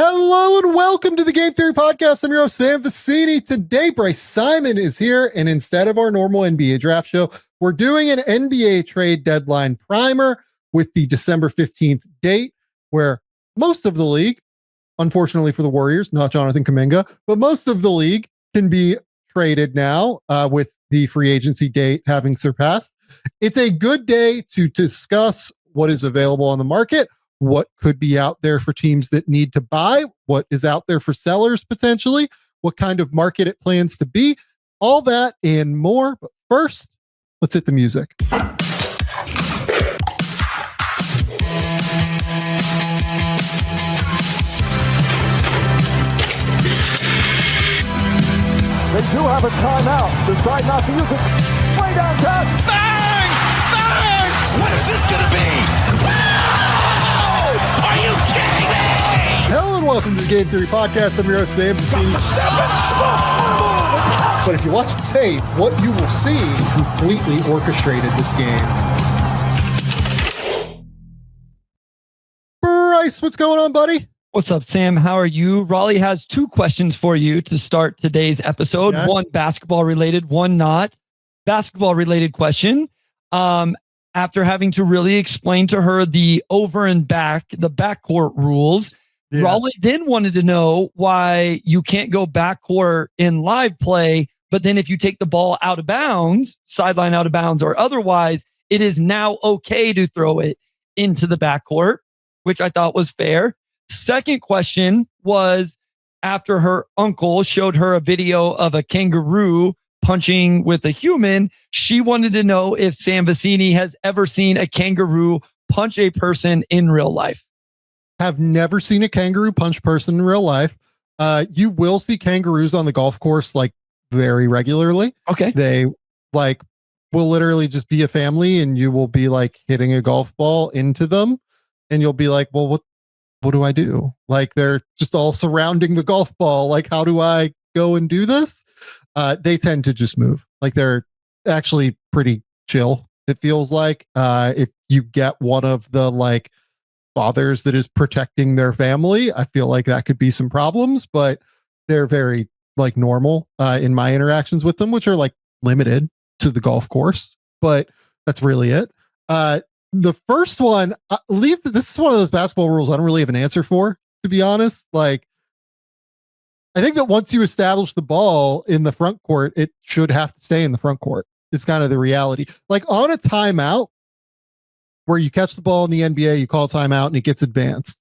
Hello and welcome to the Game Theory Podcast. I'm your host, Sam Vecenie. Today, Bryce Simon is here, and instead of our normal NBA draft show, we're doing an NBA trade deadline primer with the December 15th date, where most of the league, unfortunately for the Warriors, not Jonathan Kuminga, but most of the league can be traded now with the free agency date having surpassed. It's a good day to discuss what is available on the market, what could be out there for teams that need to buy, what is out there for sellers potentially, what kind of market it plans to be, all that and more. But first, let's hit the music. They do have a timeout. Decide not to use it. Way downtown. Bang! Bang! What is this going to be? Wow! Are you kidding me? Hello and welcome to the Game Theory Podcast. I'm your host, Sam Vecenie. But if you watch the tape, what you will see completely orchestrated this game. Bryce, what's going on, buddy? What's up, Sam? How are you? Raleigh has two questions for you to start today's episode. Yeah. One basketball related, one not. Basketball related question. After having to really explain to her the over and back, the backcourt rules, Yeah. Raleigh then wanted to know why you can't go backcourt in live play, but then if you take the ball out of bounds, sideline out of bounds or otherwise, it is now okay to throw it into the backcourt, which I thought was fair. Second question was after her uncle showed her a video of a kangaroo punching with a human, she wanted to know if Sam Vecenie has ever seen a kangaroo punch a person in real life. Have never seen a kangaroo punch person in real life. You will see kangaroos on the golf course like very regularly. Okay. They like will literally just be a family and you will be like hitting a golf ball into them and you'll be like, well, what do I do? Like they're just all surrounding the golf ball. Like, how do I go and do this? They tend to just move. Like they're actually pretty chill. It feels like if you get one of the like fathers that is protecting their family, I feel like that could be some problems, but they're very like normal in my interactions with them, which are like limited to the golf course, but that's really it. The first one, at least this is one of those basketball rules I don't really have an answer for, to be honest. Like, I think that once you establish the ball in the front court, it should have to stay in the front court. It's kind of the reality. Like on a timeout where you catch the ball in the NBA, you call a timeout and it gets advanced.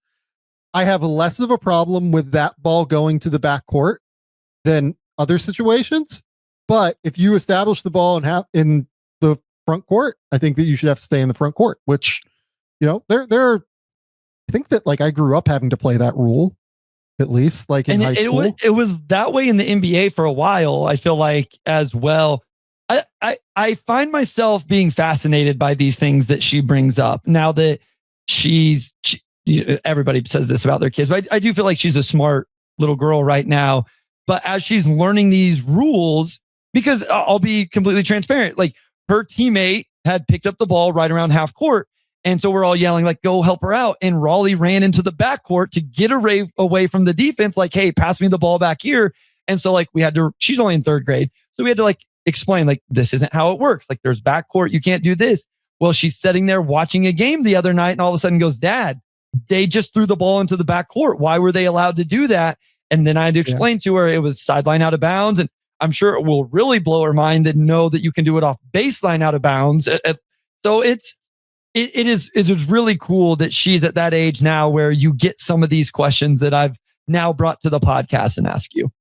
I have less of a problem with that ball going to the back court than other situations. But if you establish the ball and have in the front court, I think that you should have to stay in the front court, which, you know, there are, I think that like I grew up having to play that rule, at least like in high school. It was that way in the NBA for a while, I feel like as well. I find myself being fascinated by these things that she brings up now that everybody says this about their kids, but I do feel like she's a smart little girl right now. But as she's learning these rules, because I'll be completely transparent, like her teammate had picked up the ball right around half court. And so we're all yelling, like, go help her out. And Raleigh ran into the backcourt to get away from the defense, like, hey, pass me the ball back here. And so like she's only in third grade. So we had to like explain, like, this isn't how it works. Like there's backcourt. You can't do this. Well, she's sitting there watching a game the other night and all of a sudden goes, Dad, they just threw the ball into the backcourt. Why were they allowed to do that? And then I had to explain to her it was sideline out of bounds. And I'm sure it will really blow her mind to know that you can do it off baseline out of bounds. So it is really cool that she's at that age now where you get some of these questions that I've now brought to the podcast and ask you.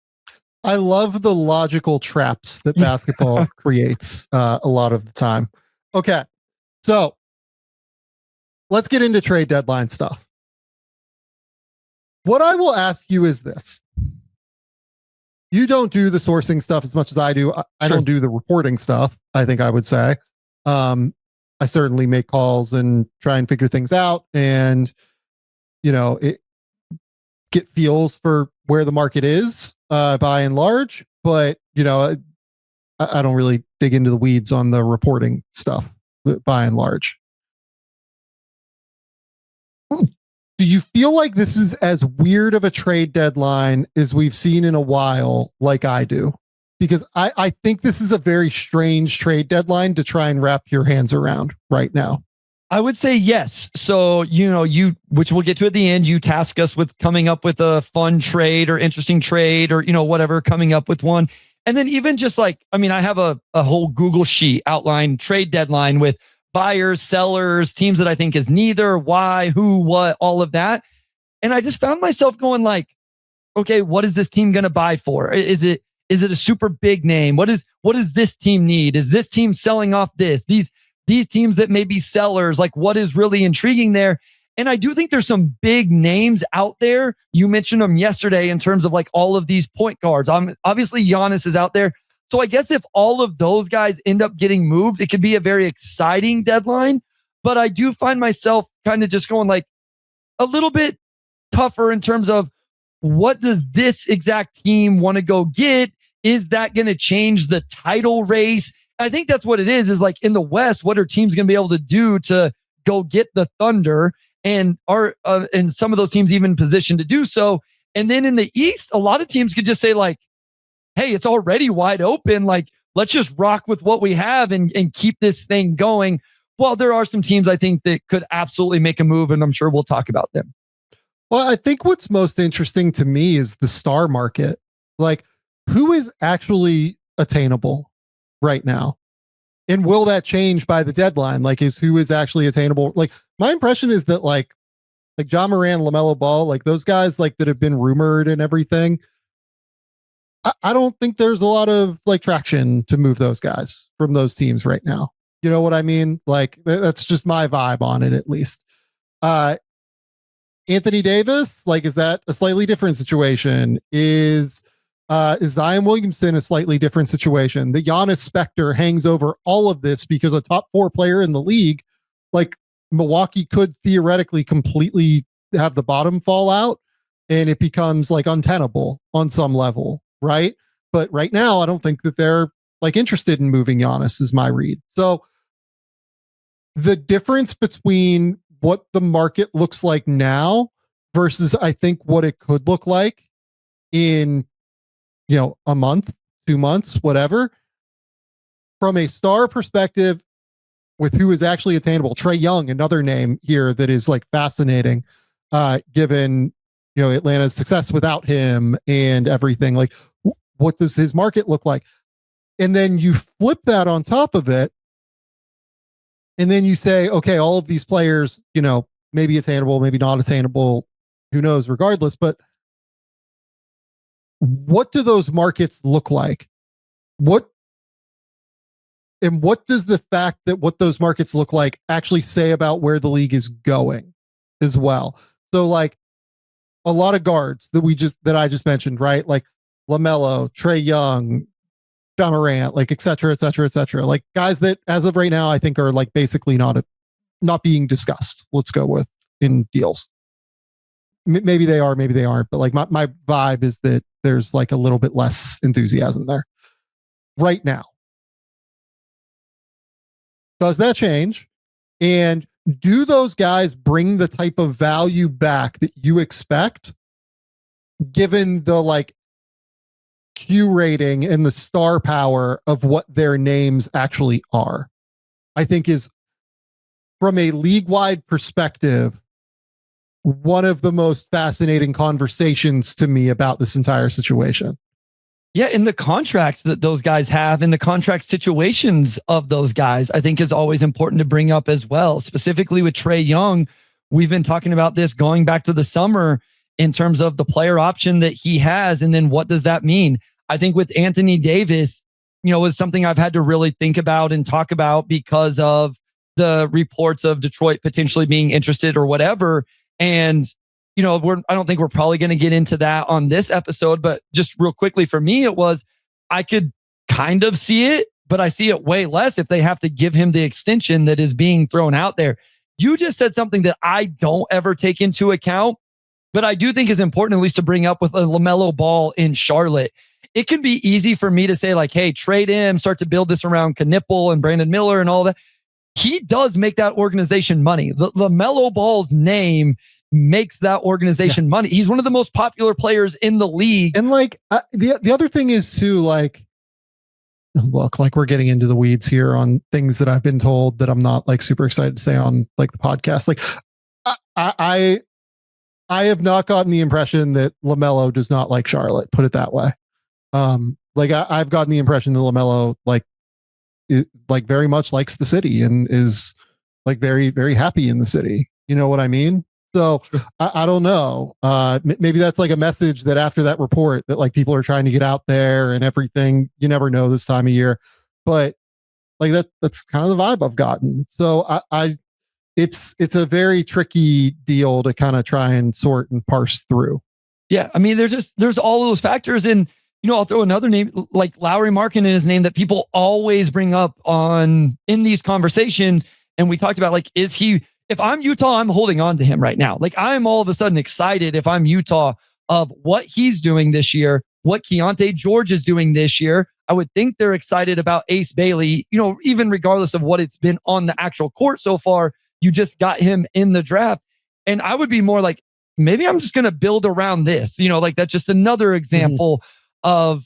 I love the logical traps that basketball creates a lot of the time. Okay, so let's get into trade deadline stuff. What I will ask you is this. You don't do the sourcing stuff as much as I do. I don't do the reporting stuff, I think I would say. I certainly make calls and try and figure things out and, you know, get feels for where the market is by and large. But, you know, I don't really dig into the weeds on the reporting stuff by and large. Do you feel like this is as weird of a trade deadline as we've seen in a while, like I do? Because I think this is a very strange trade deadline to try and wrap your hands around right now. I would say yes. So, which we'll get to at the end, you task us with coming up with a fun trade or interesting trade or, whatever, coming up with one. And then even just I have a whole Google sheet outline trade deadline with buyers, sellers, teams that I think is neither, why, who, what, all of that. And I just found myself going okay, what is this team going to buy for? Is it a super big name? What does this team need? Is this team selling off this? These teams that may be sellers, what is really intriguing there? And I do think there's some big names out there. You mentioned them yesterday in terms of all of these point guards. Obviously, Giannis is out there. So I guess if all of those guys end up getting moved, it could be a very exciting deadline. But I do find myself kind of just going a little bit tougher in terms of what does this exact team want to go get? Is that going to change the title race? I think that's what it is in the West, what are teams going to be able to do to go get the Thunder? And and some of those teams even positioned to do so. And then in the East, a lot of teams could just say hey, it's already wide open. Let's just rock with what we have and keep this thing going. Well, there are some teams I think that could absolutely make a move, and I'm sure we'll talk about them. Well, I think what's most interesting to me is the star market. Who is actually attainable right now? And will that change by the deadline? Is who is actually attainable? My impression is that Ja Morant, LaMelo Ball, those guys that have been rumored and everything. I don't think there's a lot of traction to move those guys from those teams right now. You know what I mean? That's just my vibe on it, at least. Anthony Davis, is that a slightly different situation? Is Zion Williamson a slightly different situation? The Giannis specter hangs over all of this because a top 4 player in the league, Milwaukee could theoretically completely have the bottom fall out and it becomes untenable on some level, right? But right now, I don't think that they're interested in moving Giannis is my read. So the difference between what the market looks like now versus I think what it could look like in a month, 2 months, whatever. From a star perspective, with who is actually attainable, Trae Young, another name here that is fascinating, given Atlanta's success without him and everything. What does his market look like? And then you flip that on top of it, and then you say, okay, all of these players, maybe attainable, maybe not attainable, who knows? Regardless, but what do those markets look like? What does the fact that what those markets look like actually say about where the league is going as well? So a lot of guards that I just mentioned, right? LaMelo, Trae Young, Ja Morant, et cetera, et cetera, et cetera. Guys that as of right now, I think are basically not being discussed. Let's go with in deals. Maybe they are, maybe they aren't. But my vibe is that there's a little bit less enthusiasm there right now. Does that change? And do those guys bring the type of value back that you expect, given the Q rating and the star power of what their names actually are? I think is, from a league-wide perspective, one of the most fascinating conversations to me about this entire situation. Yeah, in the contracts that those guys have, in the contract situations of those guys, I think is always important to bring up as well. Specifically with Trae Young, we've been talking about this going back to the summer in terms of the player option that he has. And then what does that mean? I think with Anthony Davis, is something I've had to really think about and talk about because of the reports of Detroit potentially being interested or whatever. And I don't think we're probably going to get into that on this episode, but just real quickly for me, I could kind of see it, but I see it way less if they have to give him the extension that is being thrown out there. You just said something that I don't ever take into account, but I do think is important at least to bring up with a LaMelo Ball in Charlotte. It can be easy for me to say hey, trade him, start to build this around Knipple and Brandon Miller and all that. He does make that organization money. The LaMelo Ball's name makes that organization money. He's one of the most popular players in the league. And like the other thing is too, like, look, like we're getting into the weeds here on things that I've been told that I'm not like super excited to say on like the podcast. Like I have not gotten the impression that LaMelo does not like Charlotte, put it that way. Like I've gotten the impression that LaMelo like very much likes the city and is like very, very happy in the city. You know what I mean? So I don't know. Maybe that's like a message that after that report that like people are trying to get out there and everything. You never know this time of year, but like that's kind of the vibe I've gotten. So it's a very tricky deal to kind of try and sort and parse through. Yeah. I mean, there's all those factors. And, I'll throw another name like Lauri Markkanen is a name that people always bring up in these conversations. And we talked about like, if I'm Utah, I'm holding on to him right now. Like I'm all of a sudden excited if I'm Utah of what he's doing this year, what Keontae George is doing this year. I would think they're excited about Ace Bailey, even regardless of what it's been on the actual court so far. You just got him in the draft. And I would be more like, maybe I'm just going to build around this, like that's just another example of,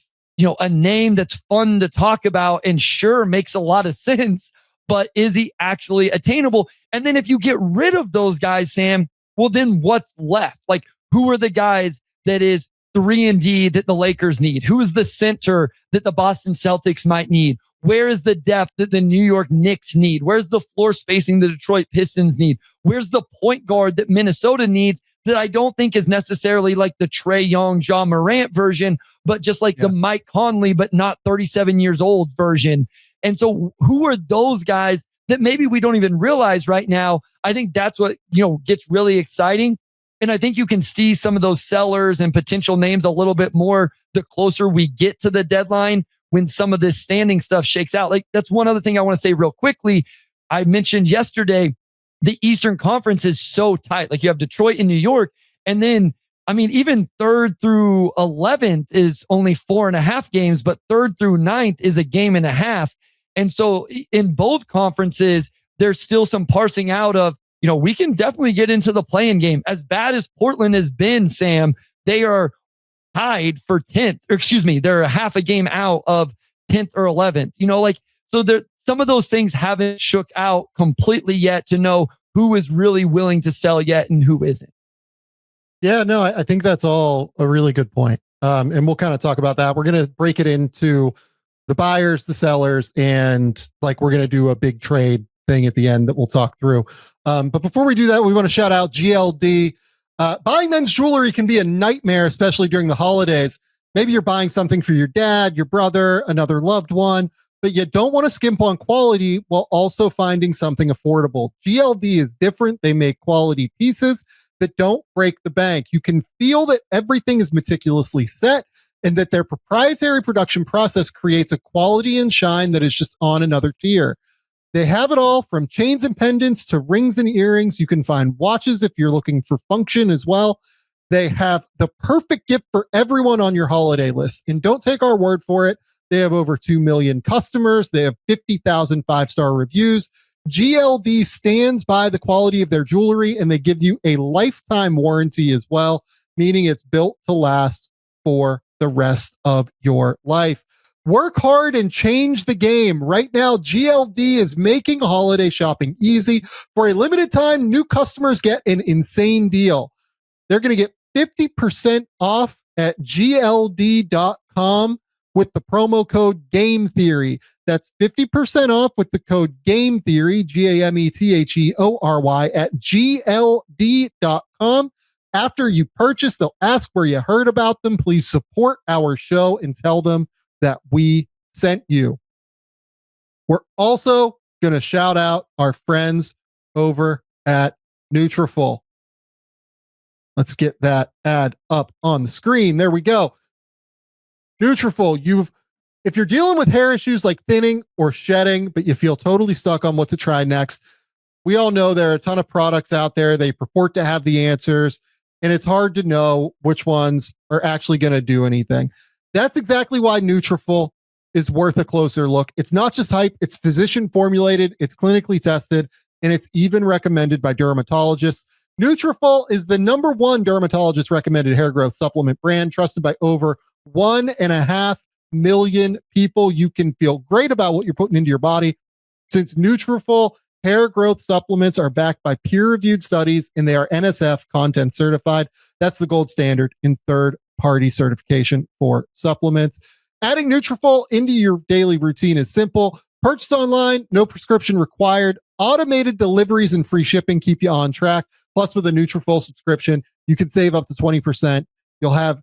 a name that's fun to talk about and sure makes a lot of sense, but is he actually attainable? And then if you get rid of those guys, Sam, well, then what's left? Like, who are the guys that is 3-and-D that the Lakers need? Who is the center that the Boston Celtics might need? Where is the depth that the New York Knicks need? Where's the floor spacing the Detroit Pistons need? Where's the point guard that Minnesota needs that I don't think is necessarily like the Trae Young, Ja Morant version, but just like the Mike Conley, but not 37 years old version. And so who are those guys that maybe we don't even realize right now? I think that's what, gets really exciting. And I think you can see some of those sellers and potential names a little bit more the closer we get to the deadline when some of this standing stuff shakes out. Like that's one other thing I want to say real quickly. I mentioned yesterday, the Eastern Conference is so tight. Like you have Detroit and New York. And then, I mean, even 3rd through 11th is only 4.5 games, but 3rd through 9th is a game and a half. And so in both conferences, there's still some parsing out of, we can definitely get into the play-in game. As bad as Portland has been, Sam, they are tied for 10th, or excuse me, they're a half a game out of 10th or 11th, so there, some of those things haven't shook out completely yet to know who is really willing to sell yet and who isn't. Yeah, no, I think that's all a really good point. And we'll kind of talk about that. We're going to break it into the buyers, the sellers, and like we're going to do a big trade thing at the end that we'll talk through. But before we do that, we want to shout out GLD. Buying men's jewelry can be a nightmare, especially during the holidays. Maybe you're buying something for your dad, your brother, another loved one, but you don't want to skimp on quality while also finding something affordable. GLD is different. They make quality pieces that don't break the bank. You can feel that everything is meticulously set and that their proprietary production process creates a quality and shine that is just on another tier. They have it all from chains and pendants to rings and earrings. You can find watches if you're looking for function as well. They have the perfect gift for everyone on your holiday list. And don't take our word for it. They have over 2 million customers. They have 50,000 5-star reviews. GLD stands by the quality of their jewelry, and they give you a lifetime warranty as well, meaning it's built to last for the rest of your life. Work hard and change the game. Right now, GLD is making holiday shopping easy. For a limited time, new customers get an insane deal. They're going to get 50% off at gld.com with the promo code Game Theory. That's 50% off with the code Game Theory, GAMETHEORY, at gld.com. After you purchase, they'll ask where you heard about them. Please support our show and tell them that we sent you. We're also going to shout out our friends over at Nutrafol. Let's get that ad up on the screen. There we go. Nutrafol, if you're dealing with hair issues like thinning or shedding, but you feel totally stuck on what to try next, we all know there are a ton of products out there. They purport to have the answers, and it's hard to know which ones are actually going to do anything. That's exactly why Nutrafol is worth a closer look. It's not just hype. It's physician formulated. It's clinically tested, and it's even recommended by dermatologists. Nutrafol is the #1 dermatologist recommended hair growth supplement brand, trusted by over 1.5 million people. You can feel great about what you're putting into your body, since Nutrafol hair growth supplements are backed by peer-reviewed studies and they are NSF content certified. That's the gold standard in third-party certification for supplements. Adding Nutrafol into your daily routine is simple. Purchase online, no prescription required. Automated deliveries and free shipping keep you on track. Plus, with a Nutrafol subscription, you can save up to 20%. You'll have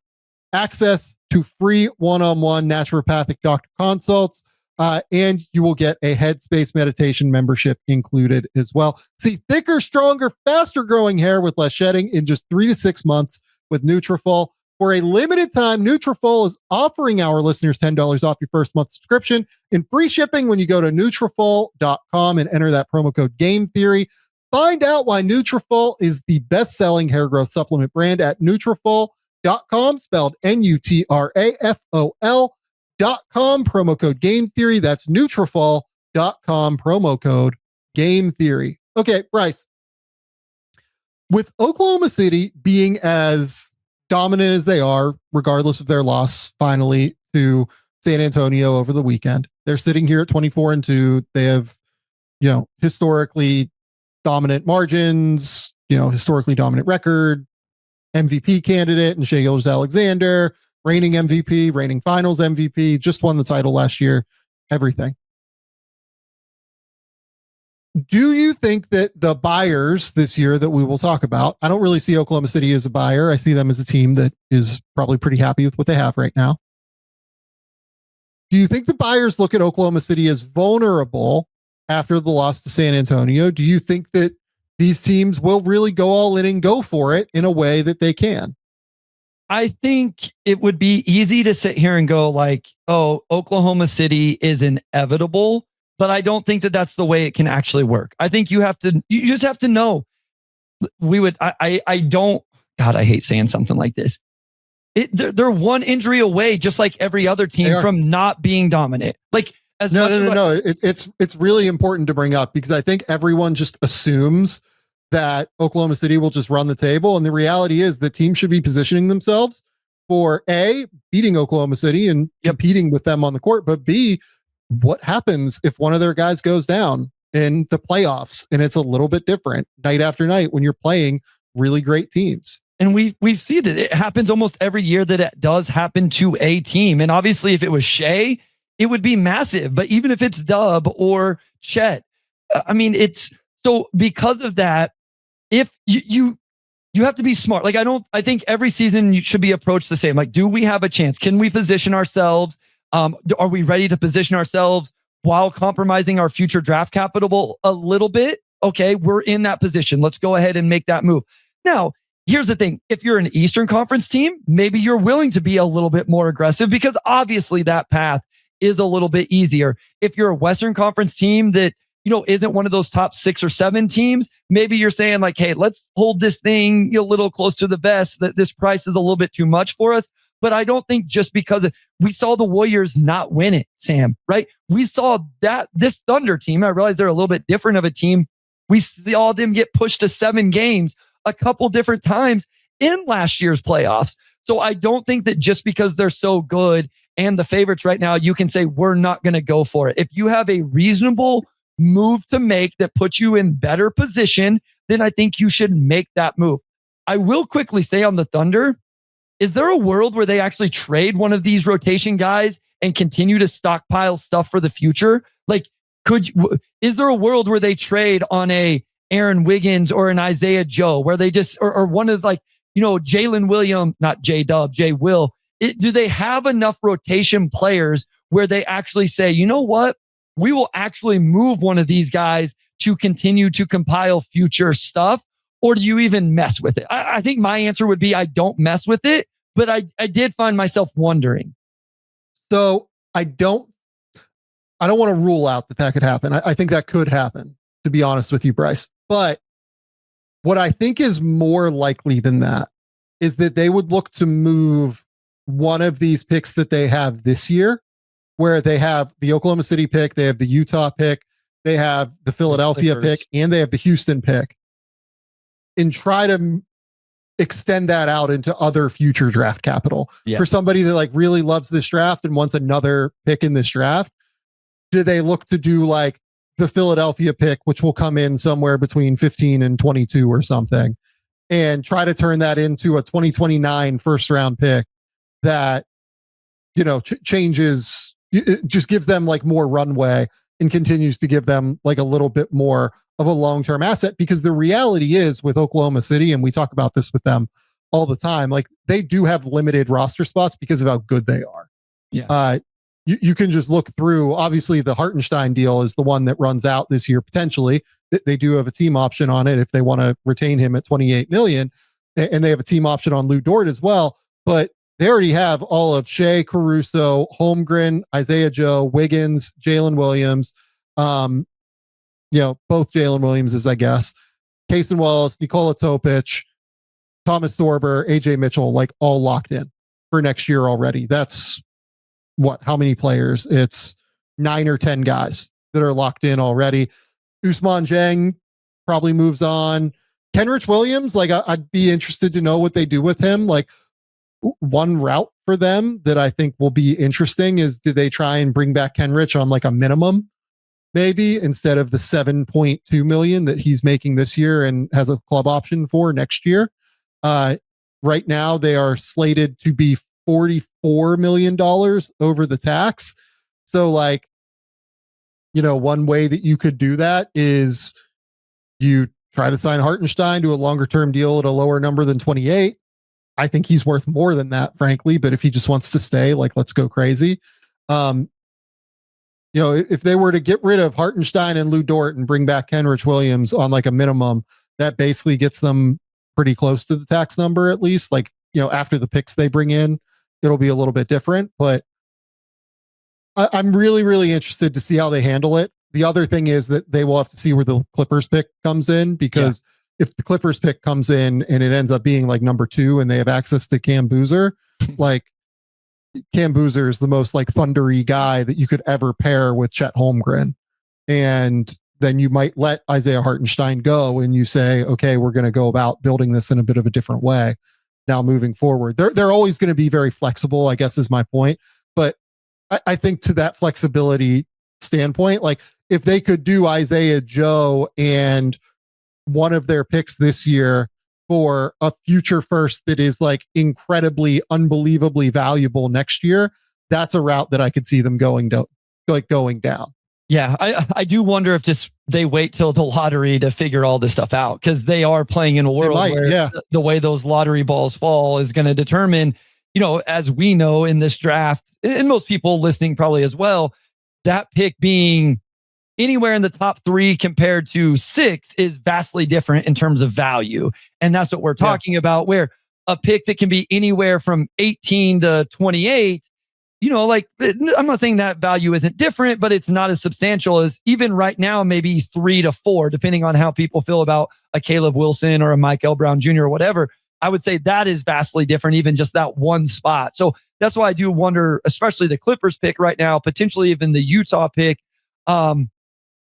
access to free one-on-one naturopathic doctor consults, and you will get a Headspace meditation membership included as well. See thicker, stronger, faster growing hair with less shedding in just 3 to 6 months with Nutrafol. For a limited time, Nutrafol is offering our listeners $10 off your first month subscription and free shipping when you go to Nutrafol.com and enter that promo code Game Theory. Find out why Nutrafol is the best-selling hair growth supplement brand at Nutrafol.com, spelled Nutrafol.com, promo code Game Theory. That's Nutrafol.com, promo code Game Theory. Okay, Bryce, with Oklahoma City being as dominant as they are, regardless of their loss finally to San Antonio over the weekend, they're sitting here at 24-2. They have, historically dominant margins, historically dominant record, MVP candidate and Shai Gilgeous-Alexander, reigning MVP, reigning finals MVP, just won the title last year, everything. Do you think that the buyers this year that we will talk about, I don't really see Oklahoma City as a buyer. I see them as a team that is probably pretty happy with what they have right now. Do you think the buyers look at Oklahoma City as vulnerable after the loss to San Antonio? Do you think that these teams will really go all in and go for it in a way that they can? I think it would be easy to sit here and go like, oh, Oklahoma City is inevitable, but I don't think that that's the way it can actually work. I think you just have to know. I hate saying something like this. They're one injury away, just like every other team, from not being dominant. Like, No. It's really important to bring up, because I think everyone just assumes that Oklahoma City will just run the table. And the reality is the team should be positioning themselves for A, beating Oklahoma City and competing with them on the court, but B, what happens if one of their guys goes down in the playoffs? And it's a little bit different night after night when you're playing really great teams. And we've seen it. It happens almost every year that it does happen to a team. And obviously, if it was Shai, it would be massive. But even if it's Dub or Chet, it's so because of that, if you have to be smart. Like, I think every season you should be approached the same. Like, do we have a chance? Can we position ourselves? Are we ready to position ourselves while compromising our future draft capital a little bit? Okay, we're in that position. Let's go ahead and make that move. Now, here's the thing. If you're an Eastern Conference team, maybe you're willing to be a little bit more aggressive, because obviously that path is a little bit easier. If you're a Western Conference team that, isn't one of those top 6 or 7 teams, maybe you're saying like, hey, let's hold this thing a little close to the vest, that this price is a little bit too much for us. But I don't think just because we saw the Warriors not win it, Sam, right? We saw that this Thunder team, I realize they're a little bit different of a team. We saw them get pushed to 7 games a couple different times in last year's playoffs. So I don't think that just because they're so good and the favorites right now, you can say we're not going to go for it. If you have a reasonable move to make that puts you in better position, then I think you should make that move. I will quickly say on the Thunder, is there a world where they actually trade one of these rotation guys and continue to stockpile stuff for the future? Like, is there a world where they trade on a Aaron Wiggins or an Isaiah Joe, where they just, or one of Jalen Williams, not J-Dub, J Will, do they have enough rotation players where they actually say, you know what? We will actually move one of these guys to continue to compile future stuff? Or do you even mess with it? I think my answer would be I don't mess with it, but I did find myself wondering. So I don't want to rule out that could happen. I think that could happen, to be honest with you, Bryce. But what I think is more likely than that is that they would look to move one of these picks that they have this year, where they have the Oklahoma City pick, they have the Utah pick, they have the Philadelphia pick, and they have the Houston pick. and try to extend that out into other future draft capital. For somebody that like really loves this draft and wants another pick in this draft, do they look to do like the Philadelphia pick, which will come in somewhere between 15 and 22 or something, and try to turn that into a 2029 first round pick that, you know, changes, it just gives them like more runway and continues to give them like a little bit more of a long-term asset? Because the reality is with Oklahoma City, and we talk about this with them all the time, like they do have limited roster spots because of how good they are. Yeah. You can just look through, obviously the Hartenstein deal is the one that runs out this year potentially. They do have a team option on it if they want to retain him at 28 million, and they have a team option on Lou Dort as well. But they already have all of Shea, Caruso, Holmgren, Isaiah Joe, Wiggins, Jalen Williams, you know, both Jalen Williamses, I guess, Cason Wallace, Nikola Topic, Thomas Sorber, AJ Mitchell, like all locked in for next year already. That's what, how many players? It's 9 or 10 guys that are locked in already. Ousmane Dieng probably moves on. Kenrich Williams, like I'd be interested to know what they do with him. Like one route for them that I think will be interesting is, do they try and bring back Kenrich on like a minimum, maybe instead of the 7.2 million that he's making this year and has a club option for next year? Right now they are slated to be $44 million over the tax. So like, you know, one way that you could do that is you try to sign Hartenstein to a longer term deal at a lower number than 28. I think he's worth more than that, frankly, but if he just wants to stay, like, let's go crazy. You know, if they were to get rid of Hartenstein and Lou Dort and bring back Kenrich Williams on like a minimum, that basically gets them pretty close to the tax number, at least. Like, you know, after the picks they bring in, it'll be a little bit different, but I'm really, really interested to see how they handle it. The other thing is that they will have to see where the Clippers pick comes in, because if the Clippers pick comes in and it ends up being like number 2 and they have access to Cam Boozer, like Cam Boozer is the most like thundery guy that you could ever pair with Chet Holmgren. And then you might let Isaiah Hartenstein go and you say, okay, we're going to go about building this in a bit of a different way now moving forward. They're always going to be very flexible, I guess is my point. But I think to that flexibility standpoint, like if they could do Isaiah Joe and one of their picks this year for a future first that is like incredibly, unbelievably valuable next year, that's a route that I could see them going down. Yeah, I do wonder if just they wait till the lottery to figure all this stuff out, because they are playing in a world where the way those lottery balls fall is going to determine, you know, as we know in this draft, and most people listening probably as well, that pick being anywhere in the top 3 compared to 6 is vastly different in terms of value. And that's what we're talking about, where a pick that can be anywhere from 18 to 28, you know, like, I'm not saying that value isn't different, but it's not as substantial as even right now, maybe 3 to 4, depending on how people feel about a Caleb Wilson or a Mike L. Brown Jr. or whatever. I would say that is vastly different, even just that one spot. So that's why I do wonder, especially the Clippers pick right now, potentially even the Utah pick.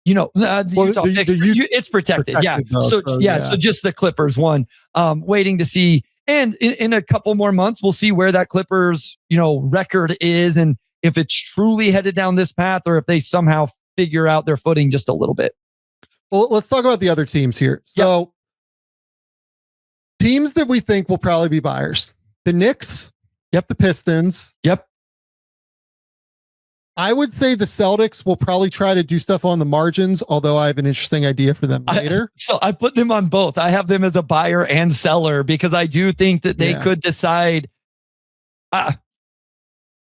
You know, the Utah pick, it's protected. Yeah. So just the Clippers one, waiting to see. And in a couple more months, we'll see where that Clippers, you know, record is, and if it's truly headed down this path, or if they somehow figure out their footing just a little bit. Well, let's talk about the other teams here. So teams that we think will probably be buyers: the Knicks, the Pistons. I would say the Celtics will probably try to do stuff on the margins, although I have an interesting idea for them later. So I put them on both. I have them as a buyer and seller, because I do think that they could decide,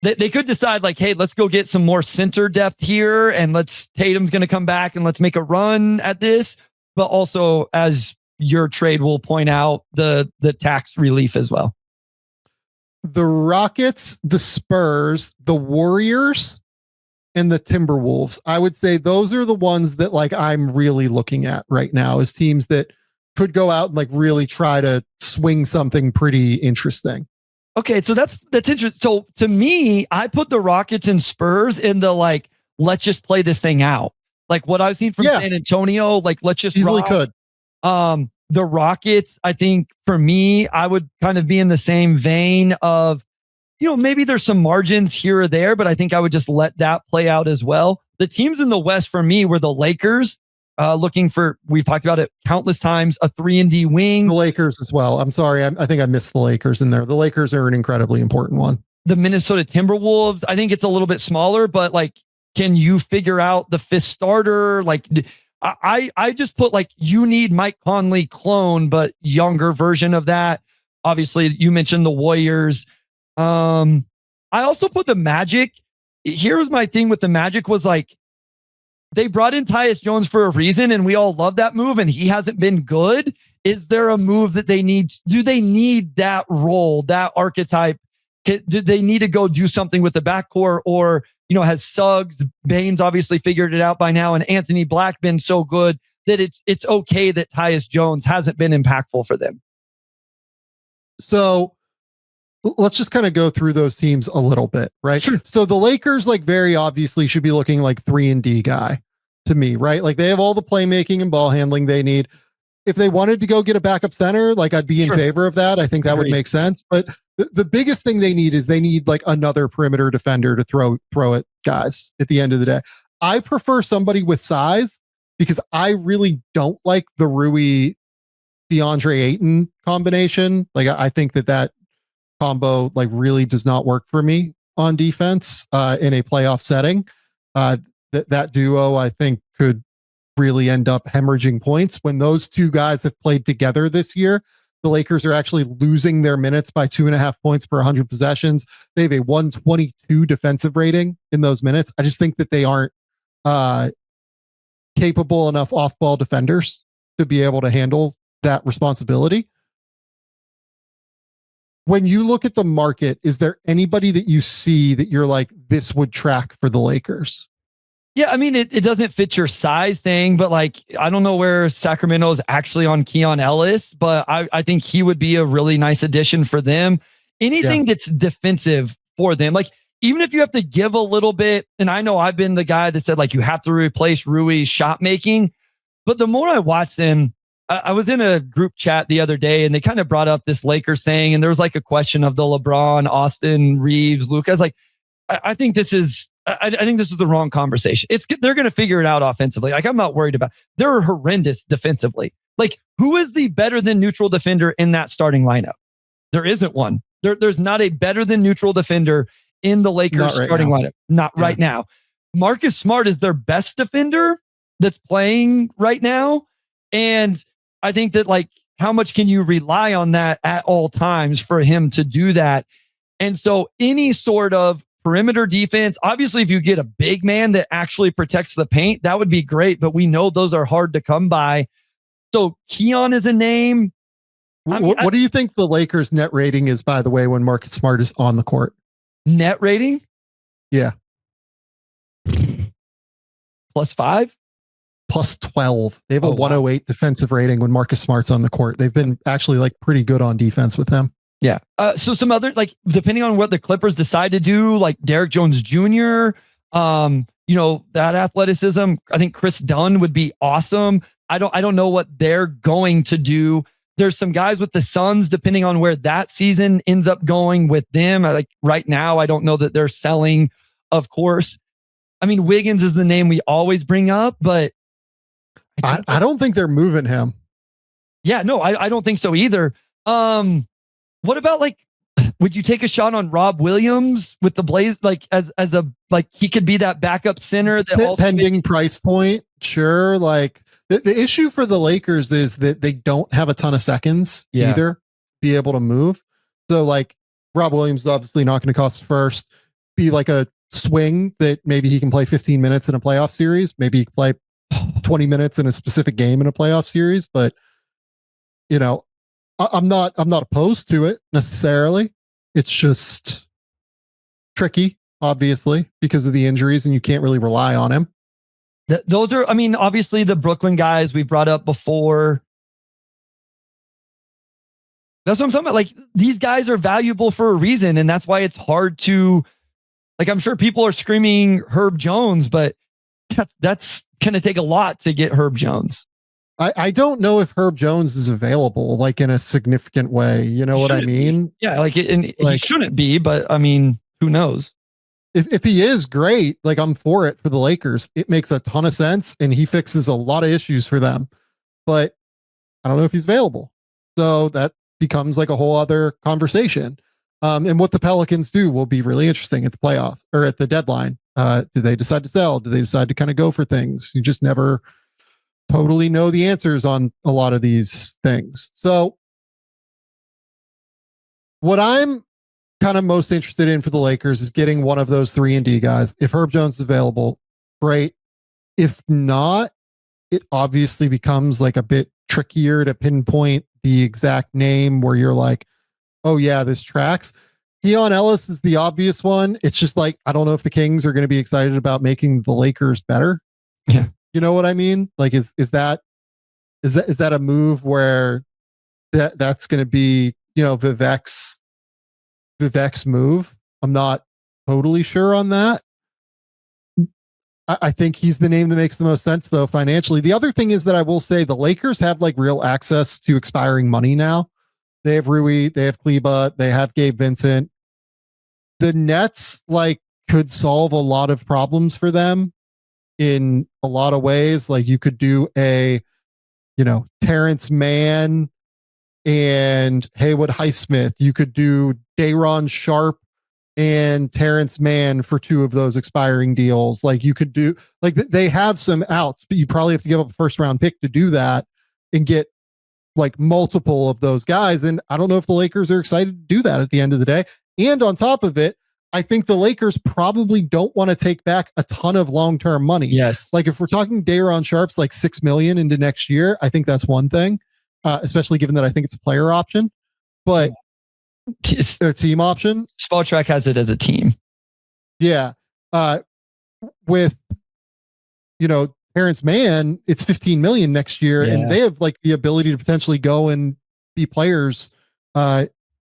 they could decide like, hey, let's go get some more center depth here, and Tatum's going to come back and let's make a run at this. But also, as your trade will point out, the tax relief as well. The Rockets, the Spurs, the Warriors, and the Timberwolves. I would say those are the ones that like I'm really looking at right now as teams that could go out and like really try to swing something pretty interesting. Okay, so that's interesting. So to me, I put the Rockets and Spurs in the like, let's just play this thing out. Like what I've seen from San Antonio, like let's just easily could. The Rockets, I think for me, I would kind of be in the same vein of, maybe there's some margins here or there, but I think I would just let that play out as well. The teams in the West for me were the Lakers, looking for, we've talked about it countless times, a 3-and-D wing. The Lakers as well. I'm sorry. I think I missed the Lakers in there. The Lakers are an incredibly important one. The Minnesota Timberwolves, I think it's a little bit smaller, but like, can you figure out the fifth starter? Like, I just put like, you need Mike Conley clone, but younger version of that. Obviously, you mentioned the Warriors. I also put the Magic. Here's my thing with the Magic was like, they brought in Tyus Jones for a reason, and we all love that move, and he hasn't been good. Is there a move that they need? Do they need that role, that archetype? Do they need to go do something with the backcourt, or, has Suggs, Baines obviously figured it out by now, and Anthony Black been so good that it's okay that Tyus Jones hasn't been impactful for them? So let's just kind of go through those teams a little bit, right? Sure. So the Lakers, like, very obviously should be looking like 3-and-D guy to me, right? Like, they have all the playmaking and ball handling they need. If they wanted to go get a backup center, like, I'd be in favor of that. I think that would make sense. But the biggest thing they need is they need like another perimeter defender to throw at guys at the end of the day. I prefer somebody with size because I really don't like the Rui DeAndre Ayton combination. Like, I think that combo like really does not work for me on defense in a playoff setting. That duo, I think, could really end up hemorrhaging points. When those two guys have played together this year, the Lakers are actually losing their minutes by 2.5 points per 100 possessions. They have a 122 defensive rating in those minutes. I just think that they aren't capable enough off-ball defenders to be able to handle that responsibility. When you look at the market, is there anybody that you see that you're like, this would track for the Lakers? Yeah, I mean, it doesn't fit your size thing, but like, I don't know where Sacramento is actually on Keon Ellis, but I think he would be a really nice addition for them. Anything that's defensive for them, like, even if you have to give a little bit, and I know I've been the guy that said like, you have to replace Rui's shot making, but the more I watch them, I was in a group chat the other day and they kind of brought up this Lakers thing, and there was like a question of the LeBron, Austin, Reeves, Lucas. Like, I think this is the wrong conversation. They're going to figure it out offensively. Like, I'm not worried about. They're horrendous defensively. Like, who is the better than neutral defender in that starting lineup? There isn't one. There's not a better than neutral defender in the Lakers starting lineup. Not right now. Marcus Smart is their best defender that's playing right now, and I think that, like, how much can you rely on that at all times for him to do that? And so any sort of perimeter defense, obviously, if you get a big man that actually protects the paint, that would be great, but we know those are hard to come by. So Keon is a name. What do you think the Lakers net rating is, by the way, when Marcus Smart is on the court? Net rating? Yeah. +5? +12. They have a 108 defensive rating when Marcus Smart's on the court. They've been actually like pretty good on defense with him. Yeah. So some other, like, depending on what the Clippers decide to do, like Derrick Jones Jr., that athleticism, I think Chris Dunn would be awesome. I don't know what they're going to do. There's some guys with the Suns, depending on where that season ends up going with them. Like right now, I don't know that they're selling, of course. I mean, Wiggins is the name we always bring up, but I don't think they're moving him. Yeah, no, I don't think so either. What about, like, would you take a shot on Rob Williams with the Blaze? Like, as a, like, he could be that backup center that also pending price point. Sure. Like the issue for the Lakers is that they don't have a ton of seconds either to be able to move. So like Rob Williams is obviously not going to cost first. Be like a swing that maybe he can play 15 minutes in a playoff series. Maybe he can play 20 minutes in a specific game in a playoff series, but I'm not opposed to it necessarily. It's just tricky, obviously, because of the injuries, and you can't really rely on him. Those are, I mean, obviously the Brooklyn guys we brought up before. That's what I'm talking about. Like, these guys are valuable for a reason, and that's why it's hard to, like, I'm sure people are screaming Herb Jones, but that's going to take a lot to get Herb Jones. I don't know if Herb Jones is available like in a significant way. You know what I mean? Yeah, he shouldn't be, but I mean, who knows? If he is great, like I'm for it for the Lakers. It makes a ton of sense and he fixes a lot of issues for them. But I don't know if he's available. So that becomes like a whole other conversation. And what the Pelicans do will be really interesting at the playoff or at the deadline. Do they decide to sell? Do they decide to kind of go for things? You just never totally know the answers on a lot of these things. So what I'm kind of most interested in for the Lakers is getting one of those 3-and-D guys. If Herb Jones is available, great. If not, it obviously becomes like a bit trickier to pinpoint the exact name where you're like, oh yeah, this tracks. Keon Ellis is the obvious one. It's just like, I don't know if the Kings are going to be excited about making the Lakers better. Yeah. You know what I mean? Like, is that a move where that's going to be, Vivek's move? I'm not totally sure on that. I think he's the name that makes the most sense though financially. The other thing is that I will say the Lakers have like real access to expiring money now. They have Rui, they have Kleba, they have Gabe Vincent. The Nets like could solve a lot of problems for them in a lot of ways. Like you could do a, Terrence Mann and Haywood Highsmith. You could do Day'Ron Sharp and Terrence Mann for 2 of those expiring deals. Like you could do, like they have some outs, but you probably have to give up a first round pick to do that and get like multiple of those guys. And I don't know if the Lakers are excited to do that at the end of the day. And on top of it, I think the Lakers probably don't want to take back a ton of long-term money. Yes. Like if we're talking Day'Ron Sharp's like $6 million into next year, I think that's one thing, especially given that I think it's a player option, but their team option. Spotrac has it as a team. Yeah. With, Terrence Mann, it's 15 million next year, and they have like the ability to potentially go and be players,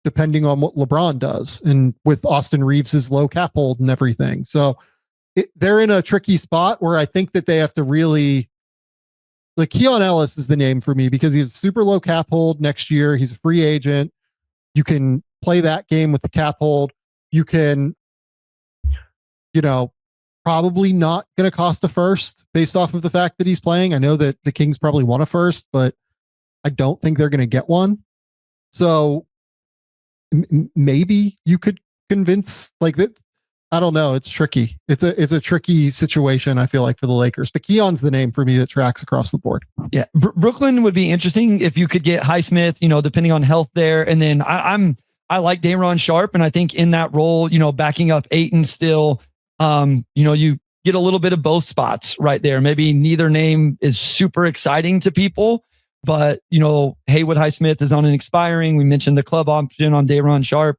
depending on what LeBron does, and with Austin Reeves's low cap hold and everything. So they're in a tricky spot where I think that they have to really, like Keon Ellis is the name for me because he's super low cap hold next year. He's a free agent. You can play that game with the cap hold. You can, probably not going to cost a first based off of the fact that he's playing. I know that the Kings probably want a first, but I don't think they're going to get one. So maybe you could convince like that. I don't know. It's tricky. It's a tricky situation, I feel like, for the Lakers, but Keon's the name for me that tracks across the board. Yeah. Brooklyn would be interesting if you could get Highsmith, depending on health there. And then I like Day'Ron Sharp. And I think in that role, backing up Ayton still, you get a little bit of both spots right there. Maybe neither name is super exciting to people, but Haywood Highsmith is on an expiring. We mentioned the club option on Day'Ron Sharp.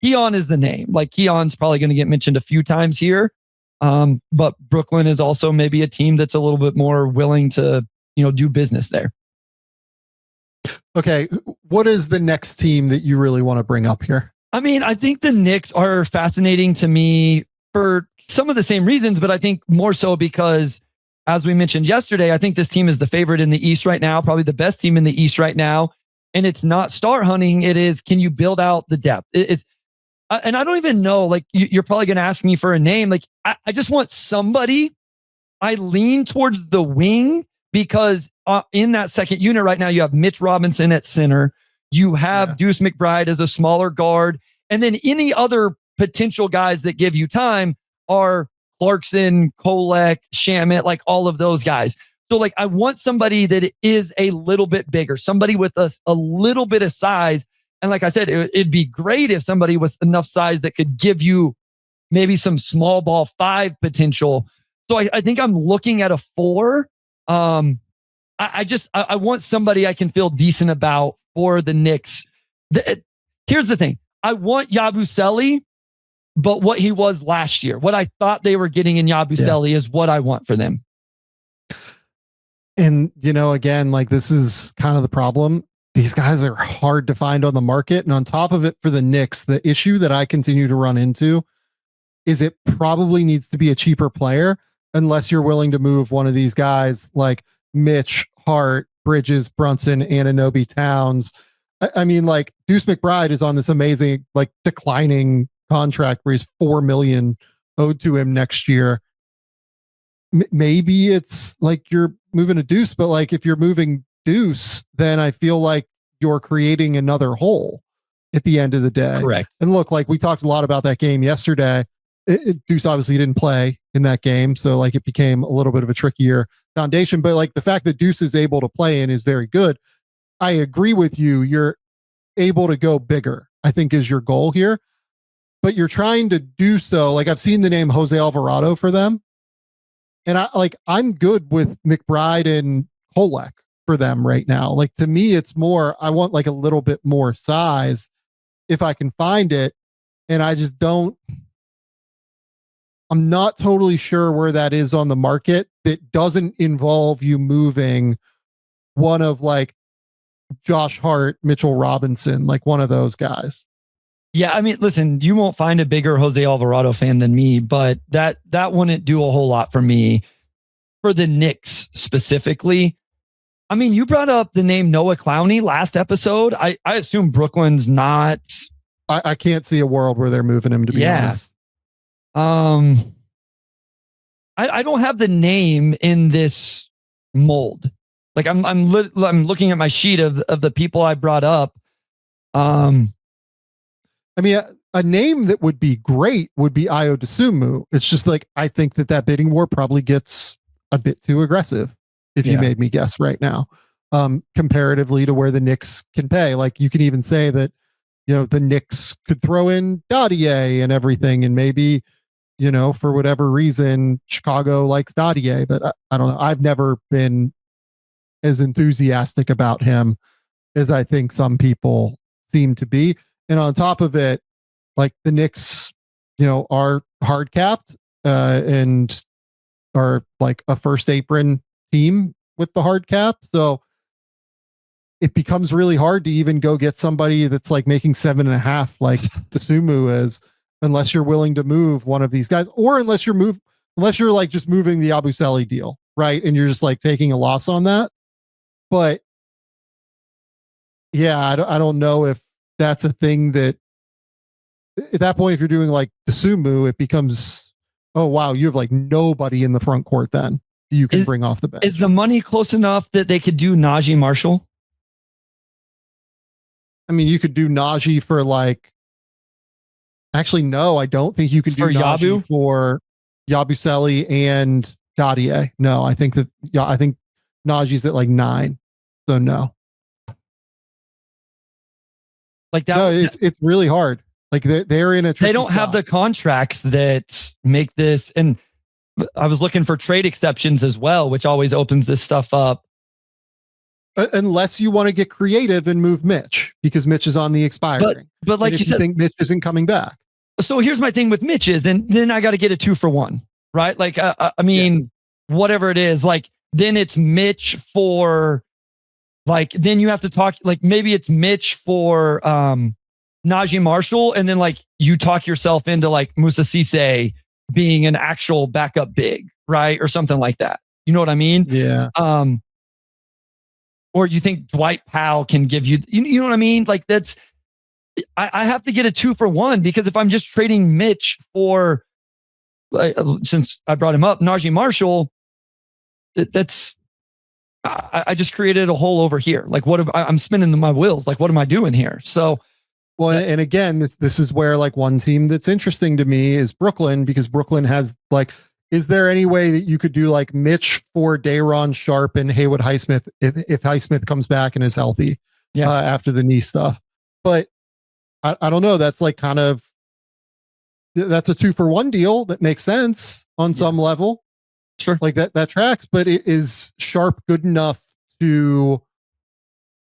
Keon is the name. Like Keon's probably going to get mentioned a few times here. But Brooklyn is also maybe a team that's a little bit more willing to, do business there. Okay. What is the next team that you really want to bring up here? I mean, I think the Knicks are fascinating to me for some of the same reasons, but I think more so because, as we mentioned yesterday, I think this team is the favorite in the East right now, probably the best team in the East right now. And it's not star hunting. It is, can you build out the depth? And I don't even know, like, you're probably going to ask me for a name. Like, I just want somebody. I lean towards the wing because in that second unit right now, you have Mitch Robinson at center. You have Deuce McBride as a smaller guard. And then any other potential guys that give you time are Clarkson, Kolek, Shamet, like all of those guys. So like, I want somebody that is a little bit bigger, somebody with a little bit of size. And like I said, it'd be great if somebody with enough size that could give you maybe some small ball 5 potential. So I think I'm looking at a 4. I want somebody I can feel decent about for the Knicks. Here's the thing. I want Yabusele, but what he was last year, what I thought they were getting in Yabusele is what I want for them. And, again, like this is kind of the problem. These guys are hard to find on the market. And on top of it, for the Knicks, the issue that I continue to run into is it probably needs to be a cheaper player unless you're willing to move one of these guys like Mitch, Hart, Bridges, Brunson, Anunoby, Towns. I mean, like Deuce McBride is on this amazing, like declining contract where he's $4 million owed to him next year. Maybe it's like you're moving a Deuce, but like if you're moving Deuce, then I feel like you're creating another hole at the end of the day. Correct. And look, like we talked a lot about that game yesterday. Deuce obviously didn't play in that game, so like it became a little bit of a trickier foundation. But like the fact that Deuce is able to play and is very good, I agree with you. You're able to go bigger, I think, is your goal here. But you're trying to do so. Like I've seen the name Jose Alvarado for them, and I'm good with McBride and Kolek for them right now. Like to me, it's more I want like a little bit more size if I can find it, and I just don't. I'm not totally sure where that is on the market that doesn't involve you moving one of like Josh Hart, Mitchell Robinson, like one of those guys. Yeah, I mean, listen, you won't find a bigger Jose Alvarado fan than me, but that wouldn't do a whole lot for me. For the Knicks specifically, I mean, you brought up the name Noah Clowney last episode. I assume Brooklyn's not. I can't see a world where they're moving him, to be honest. I don't have the name in this mold. Like I'm looking at my sheet of the people I brought up. I mean, a name that would be great would be Ayo Dosunmu. It's just like I think that bidding war probably gets a bit too aggressive if you made me guess right now, comparatively to where the Knicks can pay. Like you can even say that, you know, the Knicks could throw in Dadier and everything, and maybe, you know, for whatever reason, Chicago likes Dadier, but I don't know. I've never been as enthusiastic about him as I think some people seem to be. And on top of it, like the Knicks, you know, are hard capped and are like a first apron team with the hard cap. So it becomes really hard to even go get somebody that's like making 7.5 like Dosunmu is, unless you're willing to move one of these guys, or unless you're like just moving the Abusele deal, right? And you're just like taking a loss on that. But yeah, I don't know if that's a thing that at that point, if you're doing like Dosunmu, it becomes, oh wow, you have like nobody in the front court then you can bring off the bench. Is the money close enough that they could do Najee Marshall? I mean, you could do Najee for like, actually, no, I don't think you can do Najee for Yabusele and Dadier. No, I think Najee's at like 9. So no. Like that. No, it's really hard. Like they're in a tricky they don't have spot. the contracts that make this. And I was looking for trade exceptions as well, which always opens this stuff up. Unless you want to get creative and move Mitch, because Mitch is on the expiring. But like you said, think Mitch isn't coming back. So here's my thing with Mitch is, and then I got to get a 2-for-1, right? Like, I mean, whatever it is, like then it's Mitch for, like, then you have to talk, like maybe it's Mitch for Najee Marshall, and then like you talk yourself into like Musa Cisse being an actual backup big, right? Or something like that. You know what I mean? Yeah. Or you think Dwight Powell can give you, you know what I mean? Like that's, I have to get a 2-for-1, because if I'm just trading Mitch for, since I brought him up, Najee Marshall, that's, I just created a hole over here. Like I'm spinning my wheels. Like, what am I doing here? So, well, and again, this is where like one team that's interesting to me is Brooklyn, because Brooklyn has like, is there any way that you could do like Mitch for Day'Ron Sharp and Haywood Highsmith if Highsmith comes back and is healthy after the knee stuff? But I don't know. That's like kind of, that's a 2-for-1 deal that makes sense on some level. Sure. Like that tracks, but is Sharp good enough to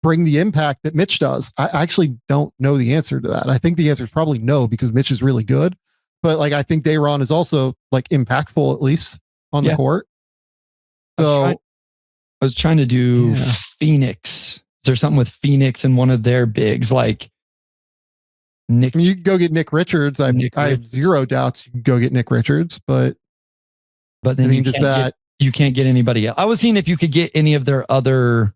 bring the impact that Mitch does? I actually don't know the answer to that. I think the answer is probably no, because Mitch is really good. But like, I think Day'Ron is also like impactful, at least on the court. So I was trying to do Phoenix. Is there something with Phoenix and one of their bigs, like Nick? I mean, you can go get Nick Richards. I have zero doubts you can go get Nick Richards, but then I mean, you can't get anybody else. I was seeing if you could get any of their other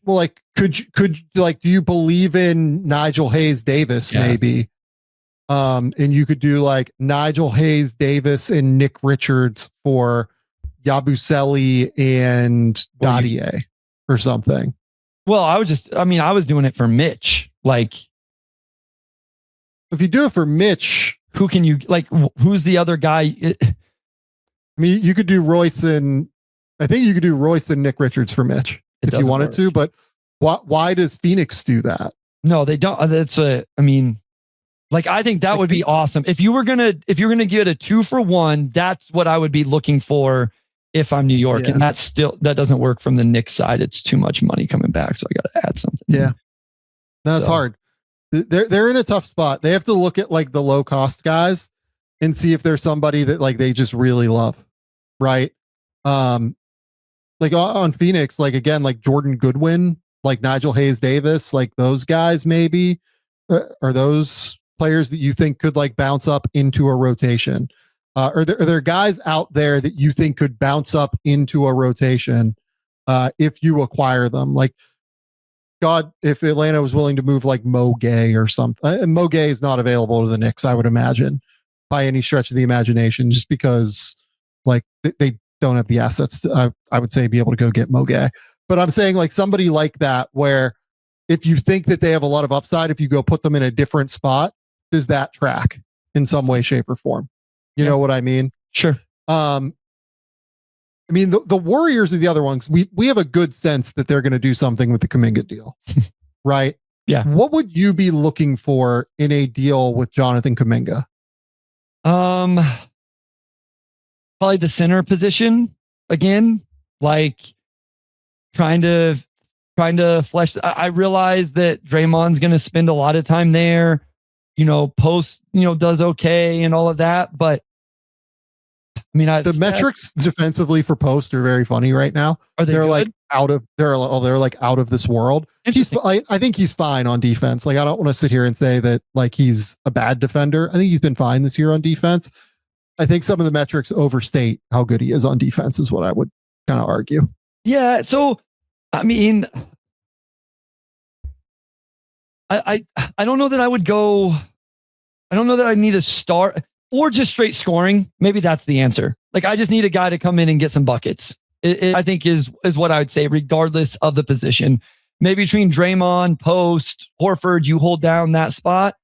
well, like, could like, do you believe in Nigel Hayes Davis maybe? And you could do like Nigel Hayes Davis and Nick Richards for Yabusele and Dadier or something. Well, I was doing it for Mitch. Like, if you do it for Mitch, who can you like? Who's the other guy? I mean, you could do Royce and I think you could do Royce and Nick Richards for Mitch if you wanted to. But why does Phoenix do that? No, they don't. Like, I think that would be awesome. If you're gonna get a 2-for-1, that's what I would be looking for if I'm New York. Yeah. And that doesn't work from the Knicks side. It's too much money coming back. So I got to add something. Yeah. That's hard. They're in a tough spot. They have to look at like the low cost guys and see if there's somebody that like they just really love. Right. Like on Phoenix, like again, like Jordan Goodwin, like Nigel Hayes Davis, like those guys maybe are those players that you think could like bounce up into a rotation? Are there guys out there that you think could bounce up into a rotation if you acquire them? Like, God, if Atlanta was willing to move like Mo Gay or something, Mo Gay is not available to the Knicks, I would imagine, by any stretch of the imagination, just because like they don't have the assets to, I would say, be able to go get Mo Gay. But I'm saying like somebody like that, where if you think that they have a lot of upside, if you go put them in a different spot, does that track in some way, shape, or form? You know what I mean? Sure. I mean, the Warriors are the other ones. We have a good sense that they're going to do something with the Kuminga deal, right? Yeah. What would you be looking for in a deal with Jonathan Kuminga? Probably the center position again, like trying to flesh. I realize that Draymond's going to spend a lot of time there. Post, does okay and all of that, but I mean, the metrics defensively for Post are very funny right now. Are they? They're good? Like they're like out of this world. I think he's fine on defense. Like, I don't want to sit here and say that like he's a bad defender. I think he's been fine this year on defense. I think some of the metrics overstate how good he is on defense, is what I would kind of argue. Yeah. So, I mean, I don't know that I would go. I don't know that I need a star or just straight scoring. Maybe that's the answer. Like, I just need a guy to come in and get some buckets. I think is what I would say, regardless of the position. Maybe between Draymond, Post, Horford, you hold down that spot.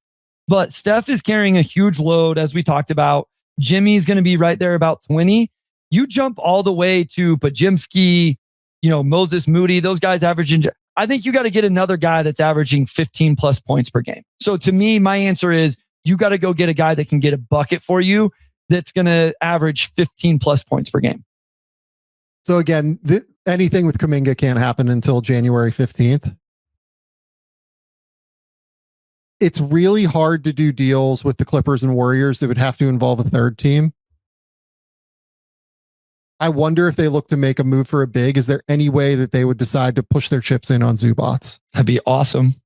But Steph is carrying a huge load, as we talked about. Jimmy's going to be right there about 20. You jump all the way to Pajimski, Moses Moody, those guys averaging. I think you got to get another guy that's averaging 15 plus points per game. So to me, my answer is you got to go get a guy that can get a bucket for you that's going to average 15 plus points per game. So again, anything with Kuminga can't happen until January 15th. It's really hard to do deals with the Clippers and Warriors that would have to involve a third team. I wonder if they look to make a move for a big. Is there any way that they would decide to push their chips in on Zubats? That'd be awesome.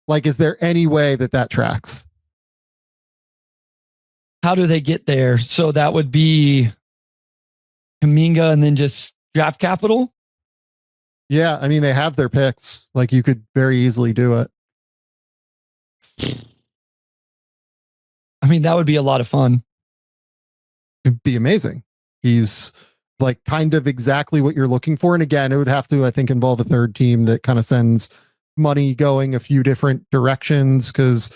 Like, is there any way that tracks? How do they get there? So that would be Kuminga and then just draft capital? Yeah, I mean, they have their picks. Like, you could very easily do it. I mean, that would be a lot of fun. It'd be amazing. He's like kind of exactly what you're looking for. And again, it would have to, I think, involve a third team that kind of sends money going a few different directions, because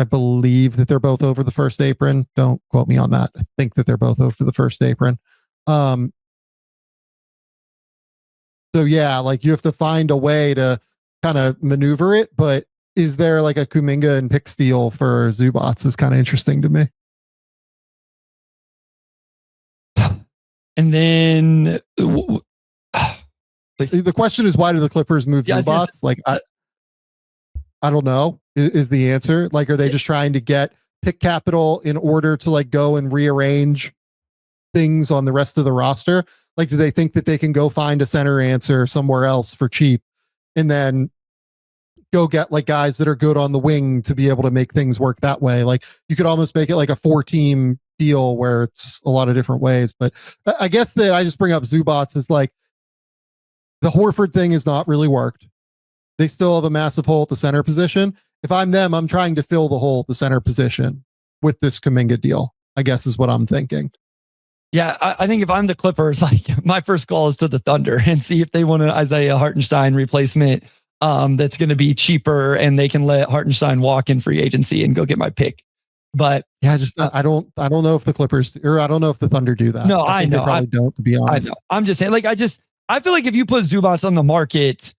I believe that they're both over the first apron. Don't quote me on that. I think that they're both over the first apron. So yeah, like you have to find a way to kind of maneuver it, but is there like a Kuminga and pick steal for Zubats is kind of interesting to me. And then the question is, why do the Clippers move Zubats? Like, I don't know is the answer. Like, are they just trying to get pick capital in order to like go and rearrange things on the rest of the roster? Like, do they think that they can go find a center answer somewhere else for cheap and then go get like guys that are good on the wing to be able to make things work that way? Like, you could almost make it like a 4-team deal where it's a lot of different ways. But I guess that I just bring up Zubats is like the Horford thing has not really worked. They still have a massive hole at the center position. If I'm them, I'm trying to fill the hole at the center position with this Kuminga deal, I guess is what I'm thinking. Yeah, I think if I'm the Clippers, like my first call is to the Thunder and see if they want an Isaiah Hartenstein replacement that's going to be cheaper, and they can let Hartenstein walk in free agency and go get my pick. But yeah, just I don't know if the Clippers, or I don't know if the Thunder do that. No, I think know. They probably don't, to be honest. I know. I'm just saying, like, I feel like if you put Zubats on the market,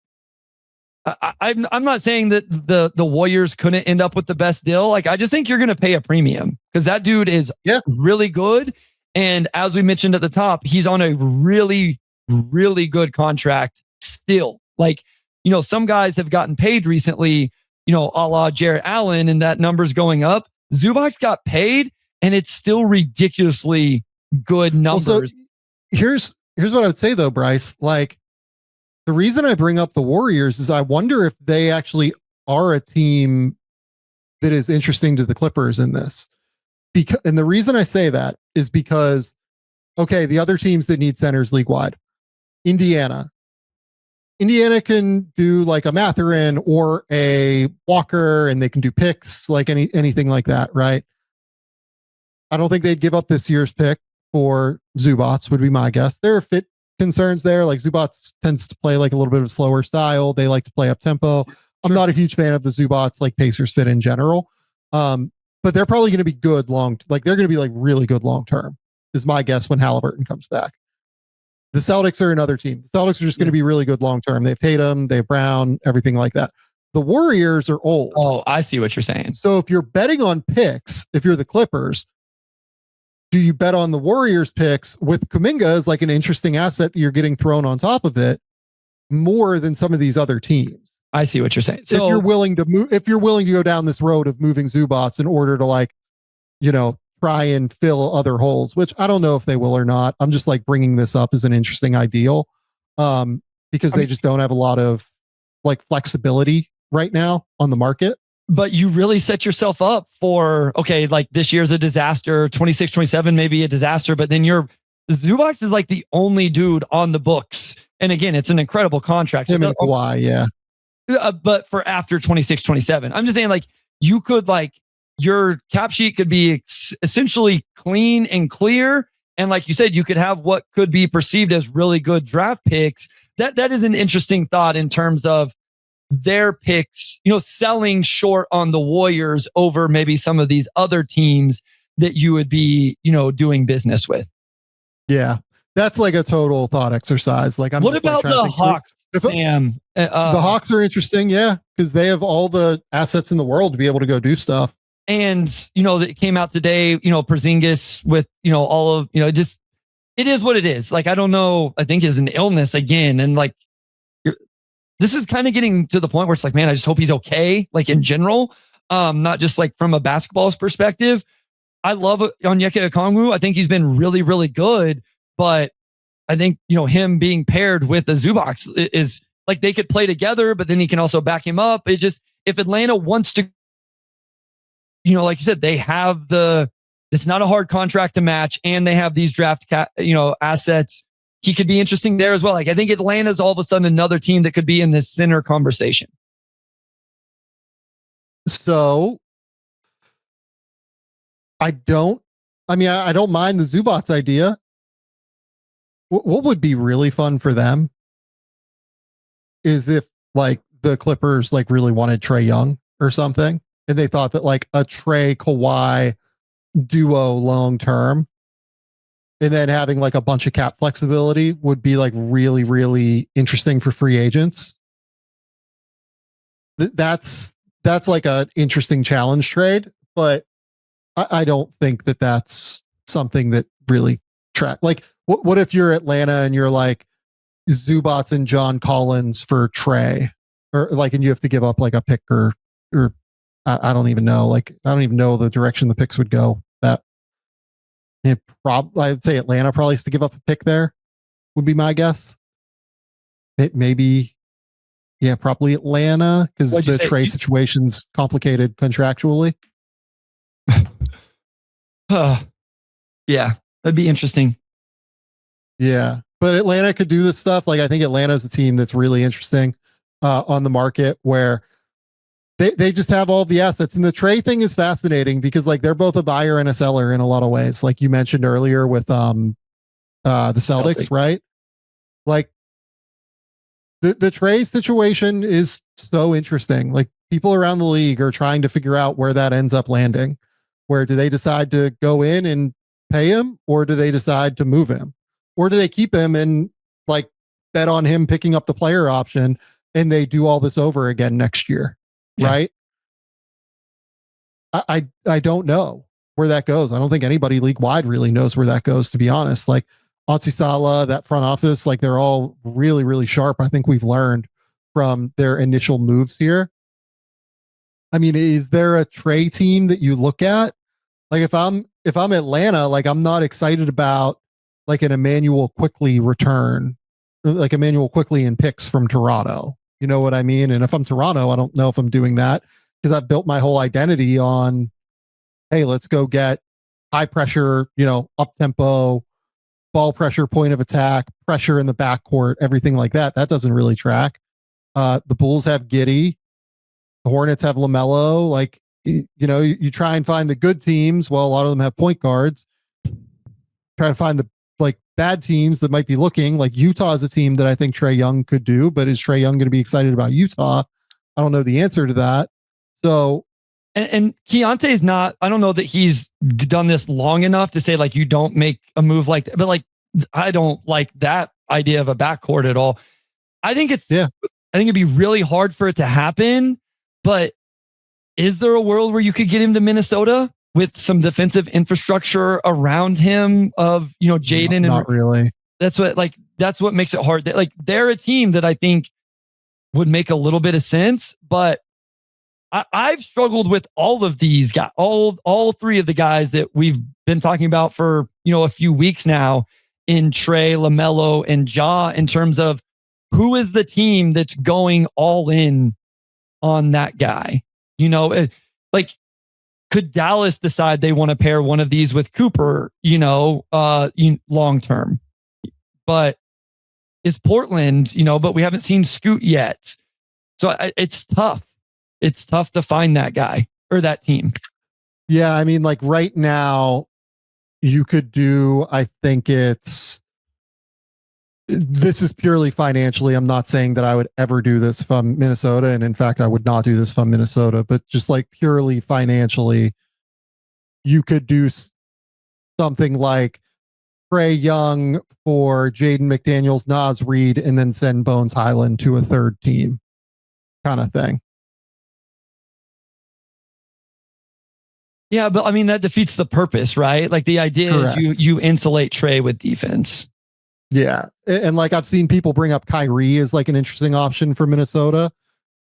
I'm not saying that the Warriors couldn't end up with the best deal. Like, I just think you're going to pay a premium because that dude is really good. And as we mentioned at the top, he's on a really, really good contract still. Like, some guys have gotten paid recently, a la Jarrett Allen, and that number's going up. Zubac got paid, and it's still ridiculously good numbers. Also, here's what I would say though, Bryce. Like, the reason I bring up the Warriors is I wonder if they actually are a team that is interesting to the Clippers in this. And the reason I say that is because, okay, the other teams that need centers league wide, Indiana can do like a Mathurin or a Walker, and they can do picks, like anything like that, right? I don't think they'd give up this year's pick for Zubats, would be my guess. There are fit concerns there. Like, Zubats tends to play like a little bit of a slower style. They like to play up tempo. Sure. I'm not a huge fan of the Zubats like Pacers fit in general. But they're probably going to be good they're going to be like really good long term, is my guess, when Halliburton comes back. The Celtics are another team. The Celtics are just going to be really good long term. They have Tatum, they have Brown, everything like that. The Warriors are old. Oh, I see what you're saying. So if you're betting on picks, if you're the Clippers, do you bet on the Warriors picks with Kuminga as like an interesting asset that you're getting thrown on top of it more than some of these other teams? I see what you're saying. So if you're willing to go down this road of moving Zubats in order to try and fill other holes, which I don't know if they will or not. I'm just like bringing this up as an interesting ideal because they just don't have a lot of like flexibility right now on the market. But you really set yourself up for, okay, like this year's a disaster, 26, 27, maybe a disaster, but then Zubac is like the only dude on the books. And again, it's an incredible contract. Him and Kawhi, yeah. But for after 26, 27, I'm just saying, like, you could, like, your cap sheet could be essentially clean and clear. And like you said, you could have what could be perceived as really good draft picks. That is an interesting thought in terms of their picks, selling short on the Warriors over maybe some of these other teams that you would be, doing business with. Yeah. That's like a total thought exercise. Like, what about the Hawks, Sam? The Hawks are interesting, yeah, because they have all the assets in the world to be able to go do stuff. And it came out today. Porzingis with all of just, it is what it is. Like, I don't know. I think is an illness again, and like this is kind of getting to the point where it's like, man, I just hope he's okay. Like in general, not just like from a basketball's perspective. I love Onyeka Okongwu. I think he's been really, really good. But I think, him being paired with a Zubac is like they could play together, but then he can also back him up. It just, if Atlanta wants to, like you said, they have it's not a hard contract to match, and they have these draft assets. He could be interesting there as well. Like, I think Atlanta's all of a sudden another team that could be in this center conversation. So I don't mind the Zubats idea. What would be really fun for them is if like the Clippers like really wanted Trae Young or something, and they thought that like a Trae Kawhi duo long term, and then having like a bunch of cap flexibility would be like really, really interesting for free agents. That's like an interesting challenge trade, but I don't think that that's something that really like, what if you're Atlanta and you're like Zubats and John Collins for Trae, or like, and you have to give up like a pick or I don't even know. Like, I don't even know the direction the picks would go. I'd say Atlanta probably has to give up a pick there, would be my guess. Maybe, yeah, probably Atlanta, because the Trae situation's complicated contractually. Yeah, that'd be interesting. Yeah, but Atlanta could do this stuff. Like I think Atlanta's a team that's really interesting on the market where they just have all the assets. And the Trey thing is fascinating because like they're both a buyer and a seller in a lot of ways. Like you mentioned earlier with the Celtics, right? Like the Trey situation is so interesting. Like people around the league are trying to figure out where that ends up landing. Where do they decide to go in and pay him, or do they decide to move him, or do they keep him and like bet on him picking up the player option and they do all this over again next year? Yeah. Right. I don't know where that goes. I don't think anybody league wide really knows where that goes, to be honest. Like Otsi Sala, that front office, like they're all really, really sharp. I think we've learned from their initial moves here. I mean, is there a Trey team that you look at? Like if I'm Atlanta, like I'm not excited about like an Emmanuel Quickly return, like Emmanuel Quickly in picks from Toronto. You know what I mean? And if I'm Toronto, I don't know if I'm doing that because I've built my whole identity on, hey, let's go get high pressure, up tempo, ball pressure, point of attack, pressure in the backcourt, everything like that. That doesn't really track. The Bulls have Giddey. The Hornets have LaMelo. Like, you try and find the good teams. Well, a lot of them have point guards. Try to find the like bad teams that might be looking. Like Utah is a team that I think Trae Young could do, but is Trae Young going to be excited about Utah? I don't know the answer to that. So, and Keontae is not. I don't know that he's done this long enough to say like you don't make a move like that. But like I don't like that idea of a backcourt at all. I think I think it'd be really hard for it to happen. But is there a world where you could get him to Minnesota with some defensive infrastructure around him of, Jaden? Not really. That's what makes it hard. Like they're a team that I think would make a little bit of sense, but I've struggled with all of these guys, all three of the guys that we've been talking about for, a few weeks now in Trey, LaMelo, and Ja in terms of who is the team that's going all in on that guy. Like could Dallas decide they want to pair one of these with Cooper, long term? But is Portland, but we haven't seen Scoot yet. So it's tough. It's tough to find that guy or that team. Yeah. I mean, like right now you could do, I think this is purely financially. I'm not saying that I would ever do this from Minnesota. And in fact, I would not do this from Minnesota, but just like purely financially, you could do something like Trae Young for Jaden McDaniels, Naz Reid, and then send Bones Highland to a third team kind of thing. Yeah, but I mean, that defeats the purpose, right? Like the idea Correct. Is you insulate Trae with defense. Yeah. And like I've seen people bring up Kyrie as like an interesting option for Minnesota.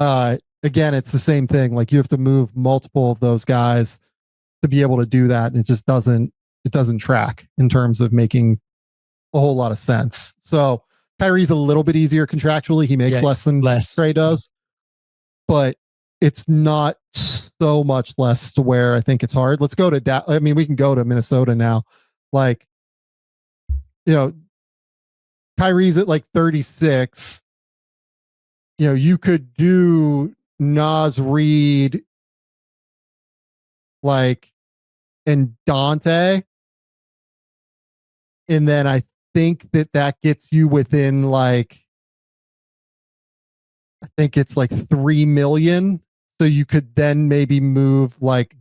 Again, it's the same thing. Like you have to move multiple of those guys to be able to do that. And it just doesn't track in terms of making a whole lot of sense. So Kyrie's a little bit easier contractually. He makes less than Trae does, but it's not so much less to where I think it's hard. Let's go to we can go to Minnesota now. Like, Kyrie's at like 36. You could do Naz Reid, like, and Dante. And then I think that gets you within like, I think it's like 3 million. So you could then maybe move like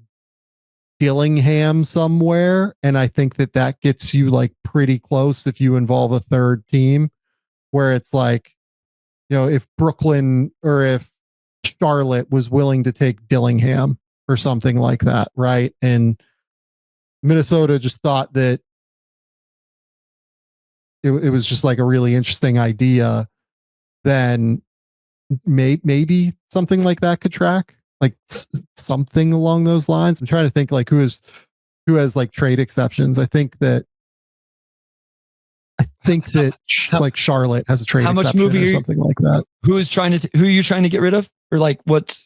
Dillingham somewhere. And I think that gets you like pretty close if you involve a third team where it's like, if Brooklyn or if Charlotte was willing to take Dillingham or something like that. Right. And Minnesota just thought that it was just like a really interesting idea. Then maybe something like that could track, like something along those lines. I'm trying to think like who has like trade exceptions. I think that like Charlotte has a trade exception or something like that. Who are you trying to get rid of? Or like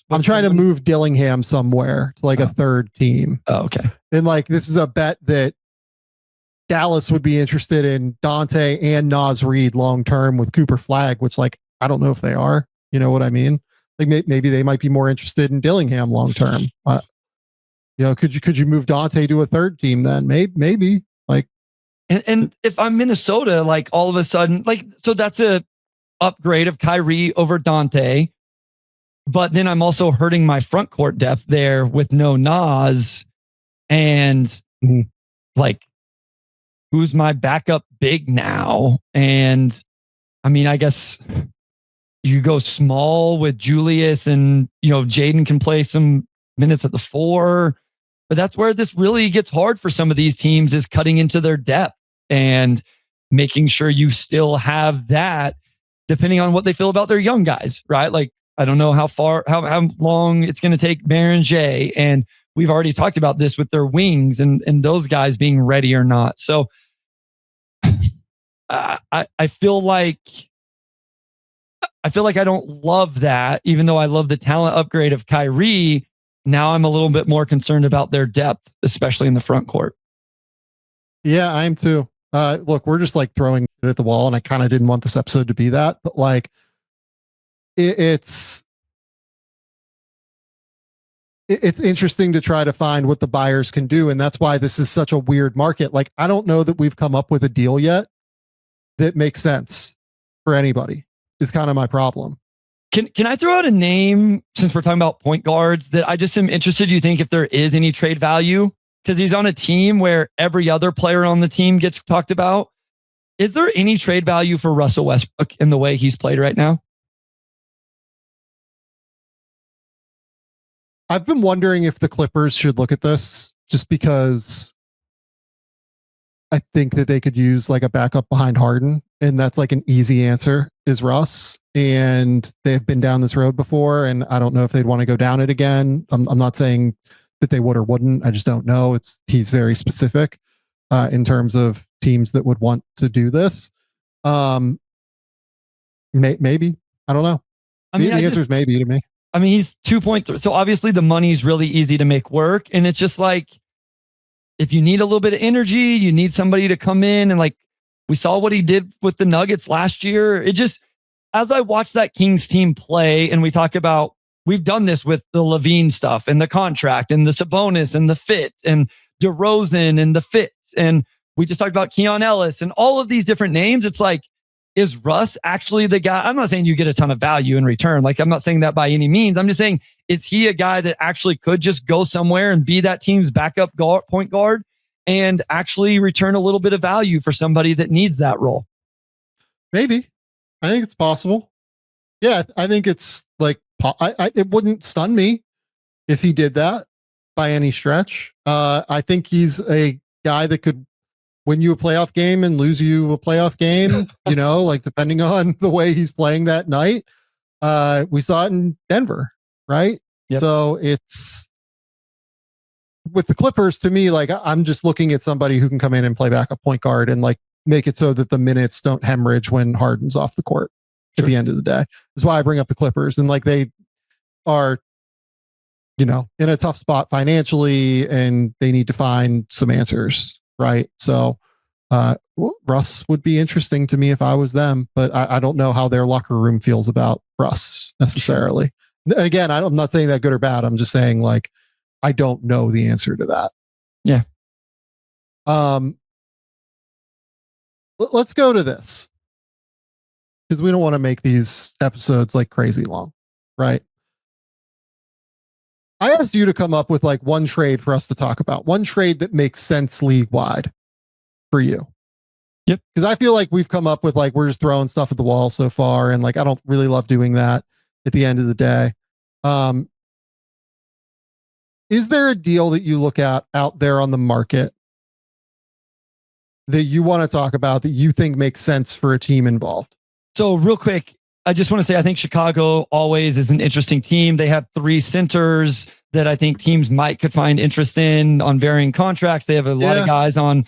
I'm trying to move Dillingham somewhere to like a third team. Oh, okay. And like this is a bet that Dallas would be interested in Dante and Nas Reed long term with Cooper Flagg, which like I don't know if they are. You know what I mean? Like maybe they might be more interested in Dillingham long term. Could you move Dante to a third team then? Maybe like. And if I'm Minnesota, like all of a sudden, like so that's a upgrade of Kyrie over Dante. But then I'm also hurting my front court depth there with no Nas. And like, who's my backup big now? And I mean, I guess you go small with Julius and, Jaden can play some minutes at the 4. But that's where this really gets hard for some of these teams is cutting into their depth and making sure you still have that depending on what they feel about their young guys, right? Like, I don't know how long it's going to take Jay, and we've already talked about this with their wings and those guys being ready or not. So I feel like I don't love that, even though I love the talent upgrade of Kyrie. Now I'm a little bit more concerned about their depth, especially in the front court. Yeah, I am too. Look, we're just like throwing it at the wall, and I kind of didn't want this episode to be that, but like it's interesting to try to find what the buyers can do, and that's why this is such a weird market. Like, I don't know that we've come up with a deal yet that makes sense for anybody. Is kind of my problem. Can I throw out a name since we're talking about point guards that I just am interested? Do you think if there is any trade value? Because he's on a team where every other player on the team gets talked about. Is there any trade value for Russell Westbrook in the way he's played right now? I've been wondering if the Clippers should look at this just because I think that they could use like a backup behind Harden. And that's like an easy answer is Russ. And they've been down this road before. And I don't know if they'd want to go down it again. I'm not saying that they would or wouldn't. I just don't know. He's very specific in terms of teams that would want to do this. Maybe. I don't know. The answer is maybe to me. I mean, he's 2.3. So obviously the money's really easy to make work. And it's just like, if you need a little bit of energy, you need somebody to come in and like, we saw what he did with the Nuggets last year. It just, as I watch that Kings team play and we talk about, we've done this with the Levine stuff and the contract and the Sabonis and the fit and DeRozan and the fit. And we just talked about Keon Ellis and all of these different names. It's like, is Russ actually the guy? I'm not saying you get a ton of value in return. Like, I'm not saying that by any means. I'm just saying, is he a guy that actually could just go somewhere and be that team's backup point guard and actually return a little bit of value for somebody that needs that role? Maybe. I think it's possible. Yeah, I think it's like, it wouldn't stun me if he did that by any stretch. I think he's a guy that could win you a playoff game and lose you a playoff game, like depending on the way he's playing that night. We saw it in Denver, right? Yep. So it's with the Clippers, to me, like I'm just looking at somebody who can come in and play backup point guard and like make it so that the minutes don't hemorrhage when Harden's off the court at the end of the day. That's why I bring up the Clippers, and like they are, in a tough spot financially and they need to find some answers. Right. So Russ would be interesting to me if I was them, but I don't know how their locker room feels about Russ necessarily. Again, I'm not saying that good or bad. I'm just saying like, I don't know the answer to that. Yeah. Let's go to this because we don't want to make these episodes like crazy long. Right. I asked you to come up with like one trade for us to talk about, one trade that makes sense league wide for you. Yep. Because I feel like we've come up with like, we're just throwing stuff at the wall so far. And like, I don't really love doing that at the end of the day. Is there a deal that you look at out there on the market that you want to talk about that you think makes sense for a team involved? So real quick, I just want to say, I think Chicago always is an interesting team. They have 3 centers that I think teams could find interest in on varying contracts. They have a lot of guys on,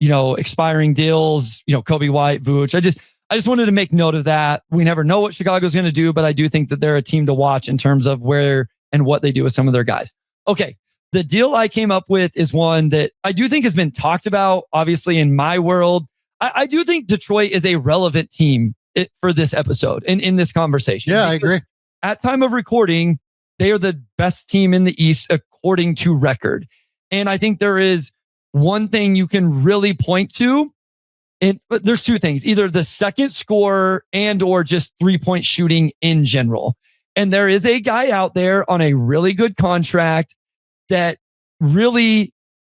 expiring deals, Kobe White, Vooch. I just wanted to make note of that. We never know what Chicago's going to do, but I do think that they're a team to watch in terms of where and what they do with some of their guys. Okay. The deal I came up with is one that I do think has been talked about, obviously, in my world. I do think Detroit is a relevant team for this episode and in this conversation. Yeah, I agree. At time of recording, they are the best team in the East according to record. And I think there is one thing you can really point to. And there's two things, either the second score and or just 3-point shooting in general. And there is a guy out there on a really good contract that really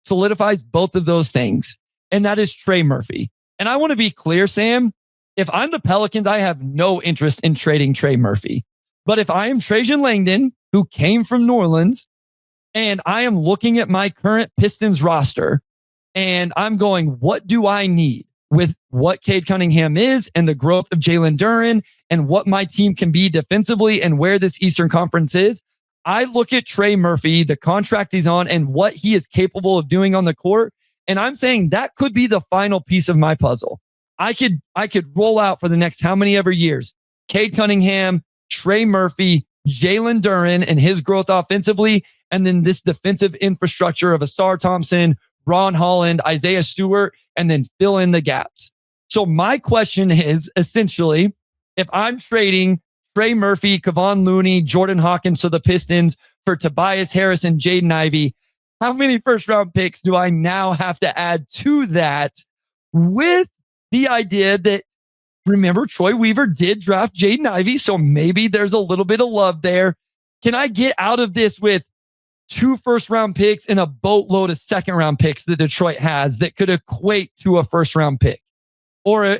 solidifies both of those things. And that is Trey Murphy. And I want to be clear, Sam, if I'm the Pelicans, I have no interest in trading Trey Murphy. But if I am Trajan Langdon, who came from New Orleans, and I am looking at my current Pistons roster, and I'm going, what do I need with what Cade Cunningham is and the growth of Jalen Duren and what my team can be defensively and where this Eastern Conference is? I look at Trey Murphy, the contract he's on, and what he is capable of doing on the court. And I'm saying that could be the final piece of my puzzle. I could roll out for the next how many ever years. Cade Cunningham, Trey Murphy, Jalen Duren and his growth offensively, and then this defensive infrastructure of Asar Thompson, Ron Holland, Isaiah Stewart, and then fill in the gaps. So my question is essentially, if I'm trading Trey Murphy, Kevon Looney, Jordan Hawkins to the Pistons for Tobias Harris and Jaden Ivey, how many first round picks do I now have to add to that, with the idea that, remember, Troy Weaver did draft Jaden Ivey, so maybe there's a little bit of love there. Can I get out of this with 2 first round picks and a boatload of second round picks that Detroit has that could equate to a first round pick? Or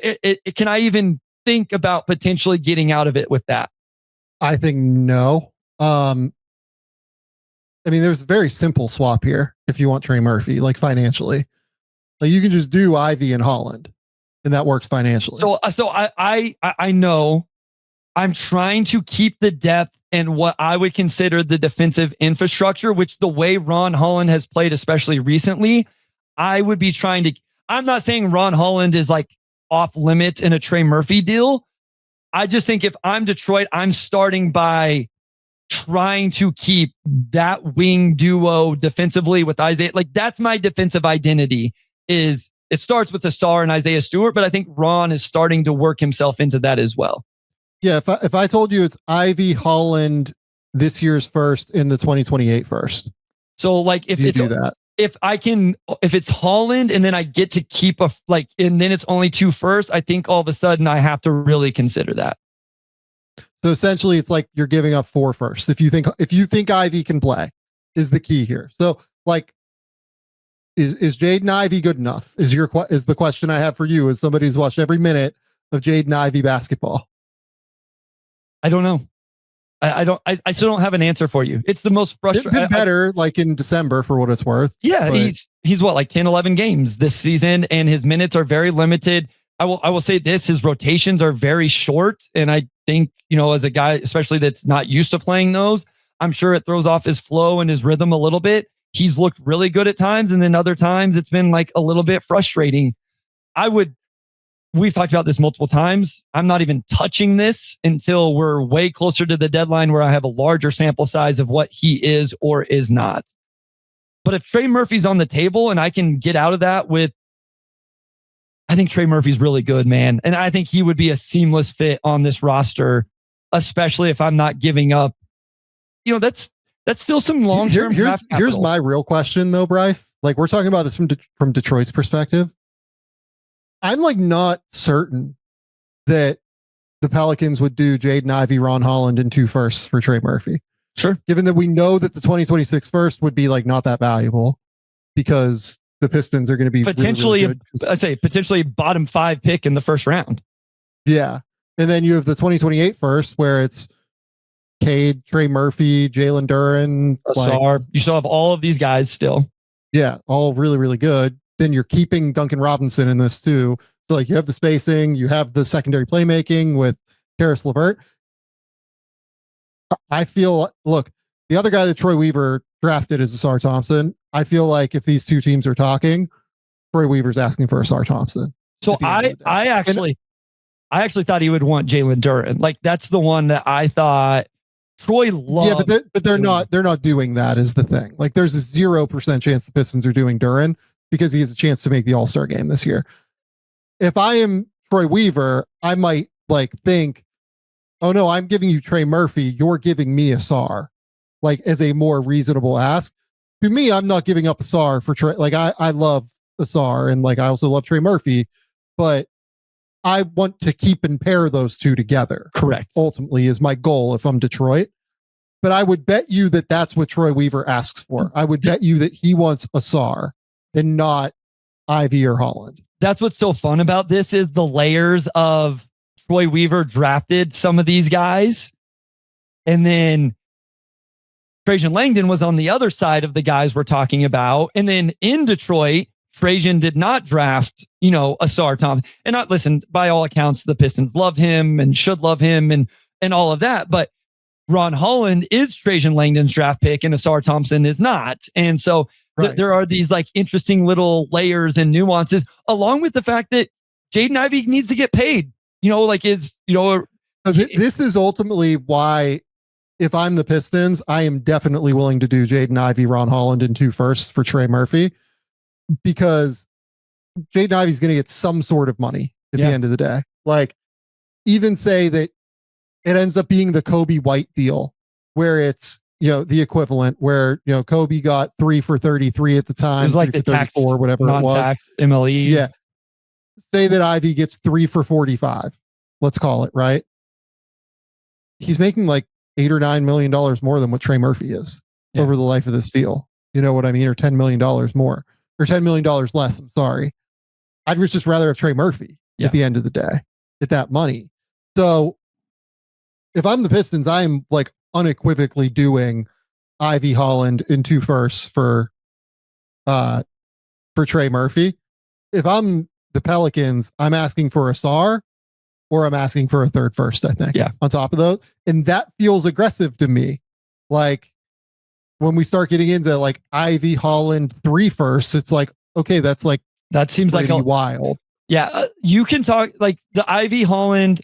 can I even think about potentially getting out of it with that? I think no. I mean, there's a very simple swap here if you want Trey Murphy, like financially. Like you can just do Ivy and Holland, and that works financially. So I know I'm trying to keep the depth and what I would consider the defensive infrastructure, which the way Ron Holland has played, especially recently, I would be trying to. I'm not saying Ron Holland is like off limits in a Trey Murphy deal. I just think if I'm Detroit, I'm starting by trying to keep that wing duo defensively with Isaiah. Like that's my defensive identity. Is it starts with Asar and Isaiah Stewart, but I think Ron is starting to work himself into that as well. Yeah, if I told you it's Ivy, Holland, this year's first, in the 2028 first. So like if it's do that. If it's Holland and then I get to keep and then it's only 2 firsts, I think all of a sudden I have to really consider that. So essentially it's like you're giving up 4 firsts. If you think Ivy can play is the key here. So like, is Jaden Ivey good enough? Is the question I have for you as somebody who's watched every minute of Jaden Ivey basketball? I don't know. I still don't have an answer for you. It's the most frustrating. It's been better like in December for what it's worth. Yeah, he's what, like 10, 11 games this season, and his minutes are very limited. I will say this, his rotations are very short. And I think, as a guy, especially that's not used to playing those, I'm sure it throws off his flow and his rhythm a little bit. He's looked really good at times. And then other times it's been like a little bit frustrating. We've talked about this multiple times. I'm not even touching this until we're way closer to the deadline where I have a larger sample size of what he is or is not. But if Trey Murphy's on the table and I can get out of that I think Trey Murphy's really good, man. And I think he would be a seamless fit on this roster, especially if I'm not giving up. That's still some long-term draft capital. Here's my real question though, Bryce. Like we're talking about this from Detroit's perspective. I'm like not certain that the Pelicans would do Jaden Ivey, Ron Holland, and 2 firsts for Trey Murphy. Sure. Given that we know that the 2026 first would be like not that valuable because the Pistons are going to be potentially, really, really potentially bottom 5 pick in the first round. Yeah. And then you have the 2028 first where it's Cade, Trey Murphy, Jalen Duren, Asar. You still have all of these guys still. Yeah. All really, really good. Then you're keeping Duncan Robinson in this too. So like you have the spacing, you have the secondary playmaking with Karis LeVert. I feel, look, the other guy that Troy Weaver drafted is Asar Thompson. I feel like if these two teams are talking, Troy Weaver's asking for Asar Thompson. So I actually thought he would want Jalen Duren. Like that's the one that I thought Troy loves. Yeah, but they're not doing that is the thing. Like there's a 0% chance the Pistons are doing Duren because he has a chance to make the All-Star game this year. If I am Troy Weaver, I might like think, oh no, I'm giving you Trey Murphy. You're giving me a SAR, like as a more reasonable ask. To me, I'm not giving up a SAR for Trey. Like I love a SAR and like I also love Trey Murphy, but I want to keep and pair those two together. Correct. Ultimately is my goal if I'm Detroit. But I would bet you that that's what Troy Weaver asks for. I would bet you that he wants a SAR and not Ivy or Holland. That's what's so fun about this is the layers of Troy Weaver drafted some of these guys. And then Trajan Langdon was on the other side of the guys we're talking about. And then in Detroit, Trajan did not draft, a SAR Thompson. And not listen, by all accounts, the Pistons loved him and should love him and all of that. But Ron Holland is Trajan Langdon's draft pick and Asar Thompson is not. And so there are these like interesting little layers and nuances, along with the fact that Jaden Ivey needs to get paid, this is ultimately why if I'm the Pistons, I am definitely willing to do Jaden Ivey, Ron Holland, and 2 firsts for Trey Murphy, because Jaden Ivey's going to get some sort of money at the end of the day. Like even say that it ends up being the Kobe White deal where it's, the equivalent where, Kobe got 3 for 33 at the time. It was like the tax, whatever non-tax it was. MLE. Yeah. Say that Ivy gets 3 for 45. Let's call it, right? He's making like $8 or $9 million more than what Trey Murphy is over the life of this deal. You know what I mean? Or $10 million more or $10 million less. I'm sorry. I'd just rather have Trey Murphy at the end of the day at that money. So if I'm the Pistons, I'm like unequivocally doing Ivy, Holland, and 2 firsts for Trey Murphy. If I'm the Pelicans, I'm asking for a SAR or I'm asking for a 3rd first, I think. Yeah. On top of those. And that feels aggressive to me. Like when we start getting into like Ivy, Holland, 3 firsts, it's like, okay, that's like that seems like wild. Yeah. You can talk like the Ivy Holland.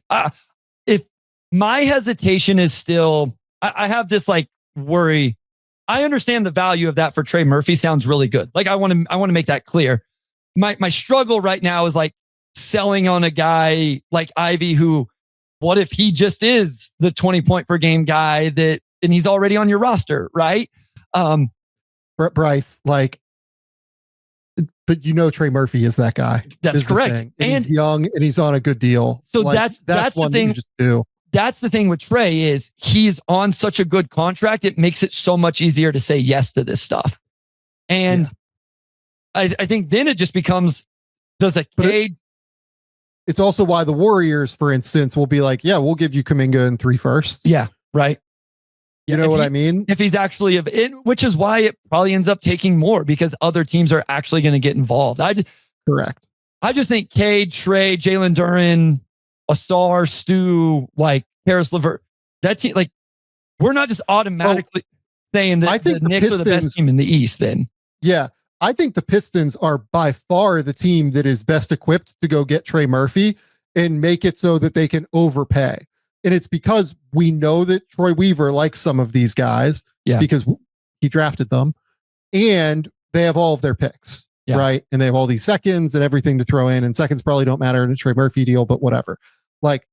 If my hesitation is still, I have this like worry. I understand the value of that for Trey Murphy sounds really good. Like I want to make that clear. My struggle right now is like selling on a guy like Ivy who, what if he just is the 20 point per game guy and he's already on your roster, right? Bryce, like, but Trey Murphy is that guy. That's correct. And he's young and he's on a good deal. So like, that's one the thing. That you just do. That's the thing with Trey is he's on such a good contract. It makes it so much easier to say yes to this stuff. And I think then it just becomes, it's also why the Warriors, for instance, will be like, yeah, we'll give you Kuminga in 3 firsts. Yeah. Right. You know what I mean? If he's actually which is why it probably ends up taking more because other teams are actually going to get involved. Correct. I just think Cade, Trey, Jalen Duren, Asar, Stu, like Harris LeVert, that team, like we're not just automatically saying that the Knicks are the best team in the East then. Yeah. I think the Pistons are by far the team that is best equipped to go get Trey Murphy and make it so that they can overpay. And it's because we know that Troy Weaver likes some of these guys because he drafted them and they have all of their picks, right? And they have all these seconds and everything to throw in, and seconds probably don't matter in a Trey Murphy deal, but whatever. Like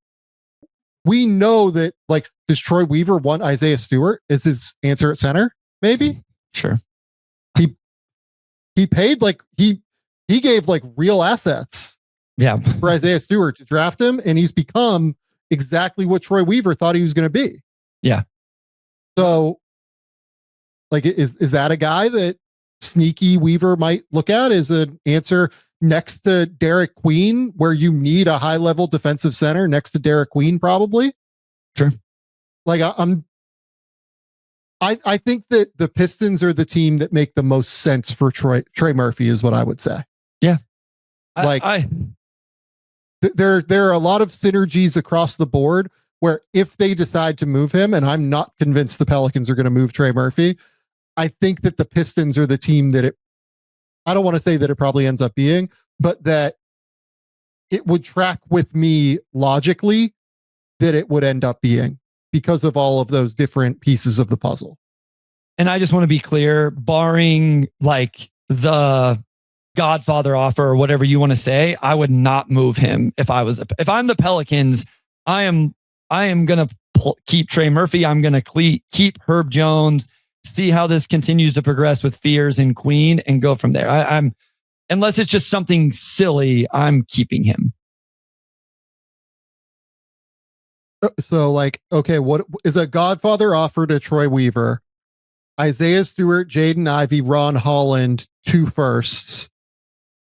we know that, like, does Troy Weaver want Isaiah Stewart? Is his answer at center? Maybe. Sure. He paid like he gave like real assets for Isaiah Stewart to draft him, and he's become exactly what Troy Weaver thought he was going to be. Yeah. So like, is that a guy that sneaky Weaver might look at as an answer next to Derek Queen, where you need a high level defensive center next to Derek Queen? Probably. Sure. Like I think that the Pistons are the team that make the most sense for Trey Murphy is what I would say. Yeah. There are a lot of synergies across the board where if they decide to move him, and I'm not convinced the Pelicans are going to move Trey Murphy, I think that the Pistons are the team that I don't want to say that it probably ends up being, but that it would track with me logically that it would end up being, because of all of those different pieces of the puzzle. And I just want to be clear, barring like the Godfather offer or whatever you want to say, I would not move him if I'm the Pelicans. I am going to keep Trey Murphy. I'm going to keep Herb Jones, see how this continues to progress with Fears and Queen, and go from there. I'm unless it's just something silly, I'm keeping him. So like, okay, what is a Godfather offer to Troy Weaver? Isaiah Stewart, Jaden Ivey, Ron Holland, 2 firsts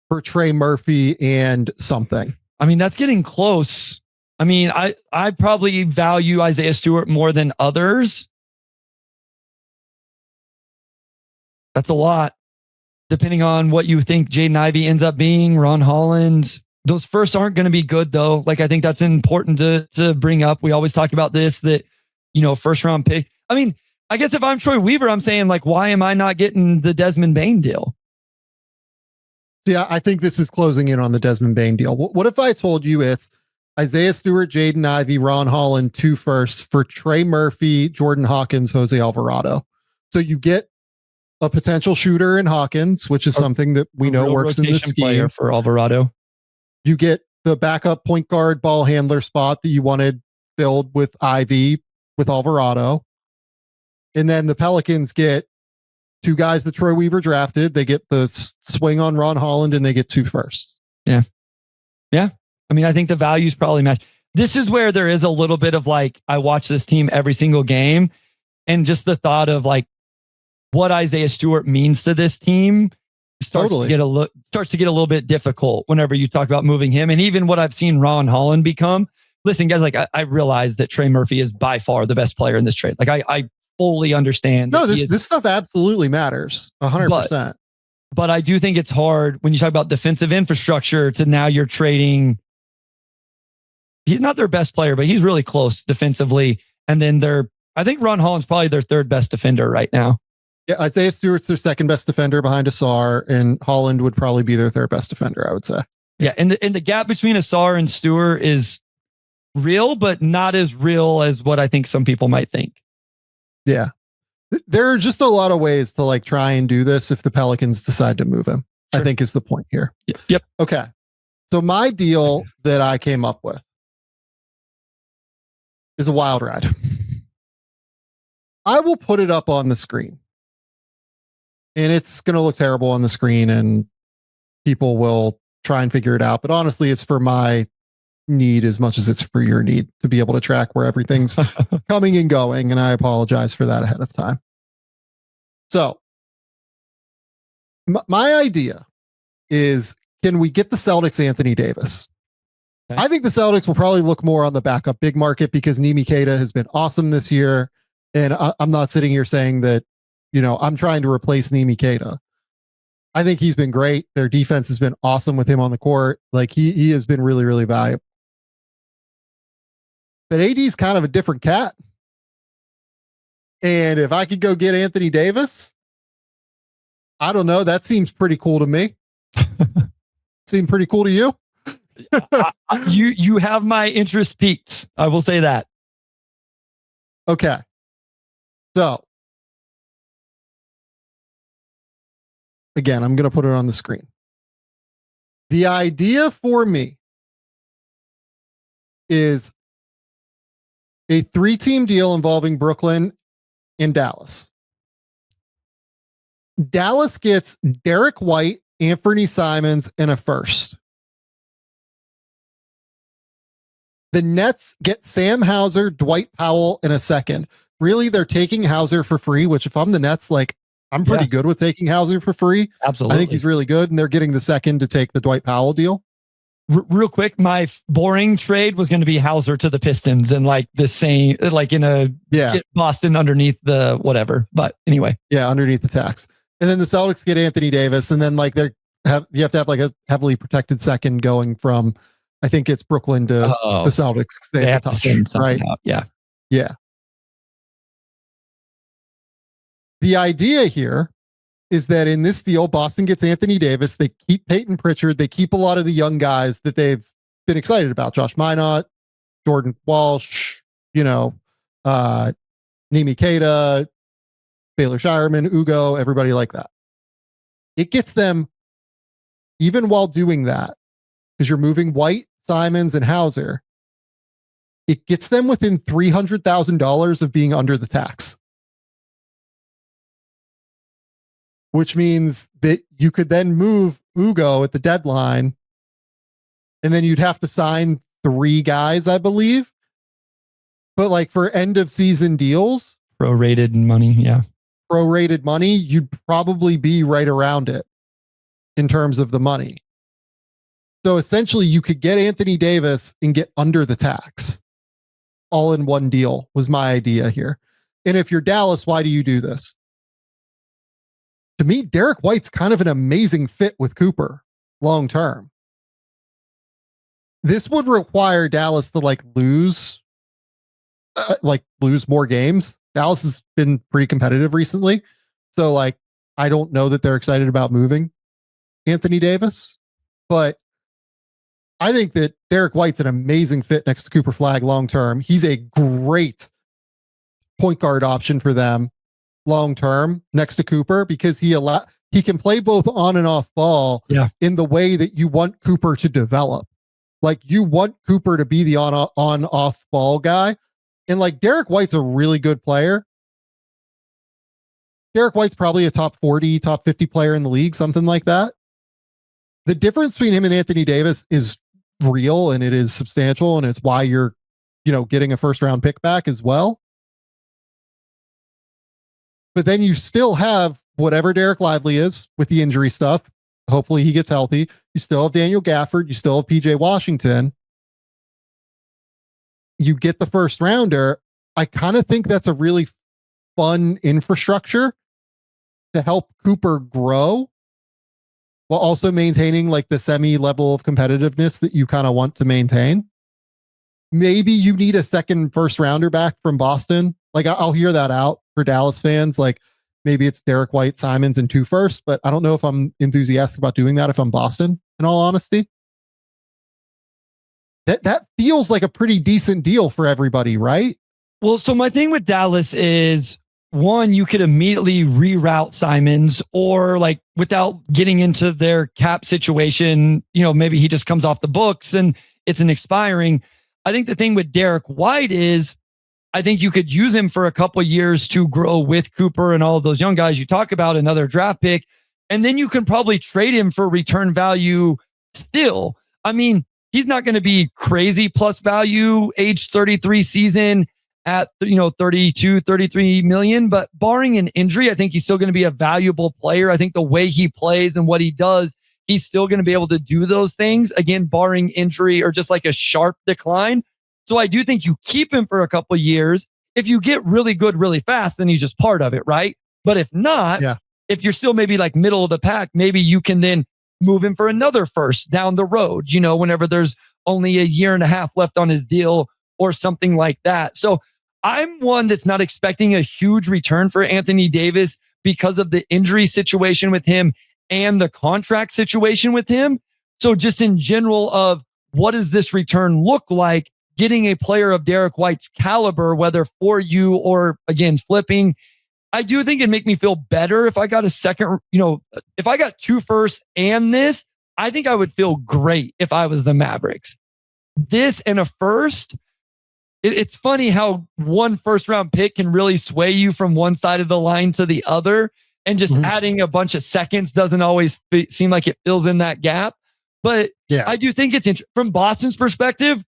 for Trey Murphy and something. I mean, that's getting close. I mean, I probably value Isaiah Stewart more than others. That's a lot. Depending on what you think Jaden Ivey ends up being, Ron Holland. Those firsts aren't going to be good, though. Like, I think that's important to bring up. We always talk about this, that, first round pick. I mean, I guess if I'm Troy Weaver, I'm saying, like, why am I not getting the Desmond Bane deal? Yeah, I think this is closing in on the Desmond Bane deal. What if I told you it's Isaiah Stewart, Jaden Ivey, Ron Holland, 2 firsts for Trey Murphy, Jordan Hawkins, Jose Alvarado. So you get a potential shooter in Hawkins, which is something that we know works in the scheme. Player for Alvarado. You get the backup point guard ball handler spot that you wanted filled with Ivy with Alvarado. And then the Pelicans get 2 guys that Troy Weaver drafted. They get the swing on Ron Holland and they get 2 firsts. Yeah. Yeah. I mean, I think the values probably match. This is where there is a little bit of like, I watch this team every single game, and just the thought of like what Isaiah Stewart means to this team starts to get a little bit difficult whenever you talk about moving him. And even what I've seen Ron Holland become. Listen, guys, like I realize that Trey Murphy is by far the best player in this trade. Like I fully understand. No, this stuff absolutely matters 100%. But I do think it's hard when you talk about defensive infrastructure to now you're trading. He's not their best player, but he's really close defensively. And then I think Ron Holland's probably their 3rd best defender right now. Yeah, Isaiah Stewart's their 2nd best defender behind Asar, and Holland would probably be their 3rd best defender, I would say. Yeah, and the gap between Asar and Stewart is real, but not as real as what I think some people might think. Yeah. There are just a lot of ways to like try and do this if the Pelicans decide to move him, sure. I think is the point here. Yep. Okay. So my deal that I came up with is a wild ride. I will put it up on the screen. And it's going to look terrible on the screen and people will try and figure it out. But honestly, it's for my need as much as it's for your need to be able to track where everything's coming and going. And I apologize for that ahead of time. So my idea is, can we get the Celtics Anthony Davis? Okay. I think the Celtics will probably look more on the backup big market because Nimi Keita has been awesome this year. And I'm not sitting here saying that, I'm trying to replace Nimi Keita. I think he's been great. Their defense has been awesome with him on the court. Like he has been really, really valuable. But AD's kind of a different cat. And if I could go get Anthony Davis, I don't know. That seems pretty cool to me. Seem pretty cool to you? You have my interest peaked. I will say that. Okay. So again, I'm going to put it on the screen. The idea for me is a 3-team deal involving Brooklyn and Dallas. Dallas gets Derek White, Anthony Simons, and a first. The Nets get Sam Hauser, Dwight Powell, and a second. Really, they're taking Hauser for free, which if I'm the Nets, like, I'm pretty good with taking Hauser for free. Absolutely. I think he's really good, and they're getting the second to take the Dwight Powell deal. Real quick, my boring trade was going to be Hauser to the Pistons and like the same, like in a get Boston underneath the whatever. But anyway. Yeah, underneath the tax. And then the Celtics get Anthony Davis, and then like you have to have like a heavily protected second going from, I think it's Brooklyn to the Celtics. They have to touch, right? Out. Yeah. Yeah. The idea here is that in this deal, Boston gets Anthony Davis. They keep Peyton Pritchard. They keep a lot of the young guys that they've been excited about. Josh Minot, Jordan Walsh, Nimi Keita, Baylor Shireman, Ugo, everybody like that. It gets them, even while doing that, because you're moving White, Simons, and Hauser, it gets them within $300,000 of being under the tax. Which means that you could then move Ugo at the deadline, and then you'd have to sign 3 guys, I believe. But like for end of season deals, prorated money, yeah. Prorated money, you'd probably be right around it in terms of the money. So essentially you could get Anthony Davis and get under the tax all in one deal was my idea here. And if you're Dallas, why do you do this? To me, Derek White's kind of an amazing fit with Cooper long term. This would require Dallas to lose more games. Dallas has been pretty competitive recently. So I don't know that they're excited about moving Anthony Davis, but I think that Derek White's an amazing fit next to Cooper Flagg long term. He's a great point guard option for them long term next to Cooper because he can play both on and off ball in the way that you want Cooper to develop. Like you want Cooper to be the on off ball guy. And Derek White's a really good player. Derek White's probably a top 40, top 50 player in the league, something like that. The difference between him and Anthony Davis is real and it is substantial, and it's why you're, getting a first round pick back as well. But then you still have whatever Derek Lively is with the injury stuff. Hopefully he gets healthy. You still have Daniel Gafford. You still have PJ Washington. You get the first rounder. I kind of think that's a really fun infrastructure to help Cooper grow while also maintaining the semi level of competitiveness that you kind of want to maintain. Maybe you need a second first rounder back from Boston. I'll hear that out for Dallas fans. Maybe it's Derek White, Simons, and 2 firsts, but I don't know if I'm enthusiastic about doing that if I'm Boston, in all honesty. That feels like a pretty decent deal for everybody, right? Well, so my thing with Dallas is, one, you could immediately reroute Simons or without getting into their cap situation, maybe he just comes off the books and it's an expiring. I think the thing with Derek White is I think you could use him for a couple of years to grow with Cooper and all of those young guys you talk about, another draft pick, and then you can probably trade him for return value still. I mean, he's not going to be crazy plus value age 33 season at 32, 33 million, but barring an injury, I think he's still going to be a valuable player. I think the way he plays and what he does, he's still going to be able to do those things, again, barring injury or just a sharp decline. So I do think you keep him for a couple of years. If you get really good really fast, then he's just part of it, right? But if not, if you're still maybe middle of the pack, maybe you can then move him for another first down the road, whenever there's only a year and a half left on his deal or something like that. So I'm one that's not expecting a huge return for Anthony Davis because of the injury situation with him and the contract situation with him. So just in general of what does this return look like? Getting a player of Derek White's caliber, whether for you or again, flipping, I do think it'd make me feel better if I got a second, if I got 2 firsts and this, I think I would feel great if I was the Mavericks. This and a first, it's funny how 1 first round pick can really sway you from one side of the line to the other. And just adding a bunch of seconds doesn't always seem like it fills in that gap. But I do think it's from Boston's perspective,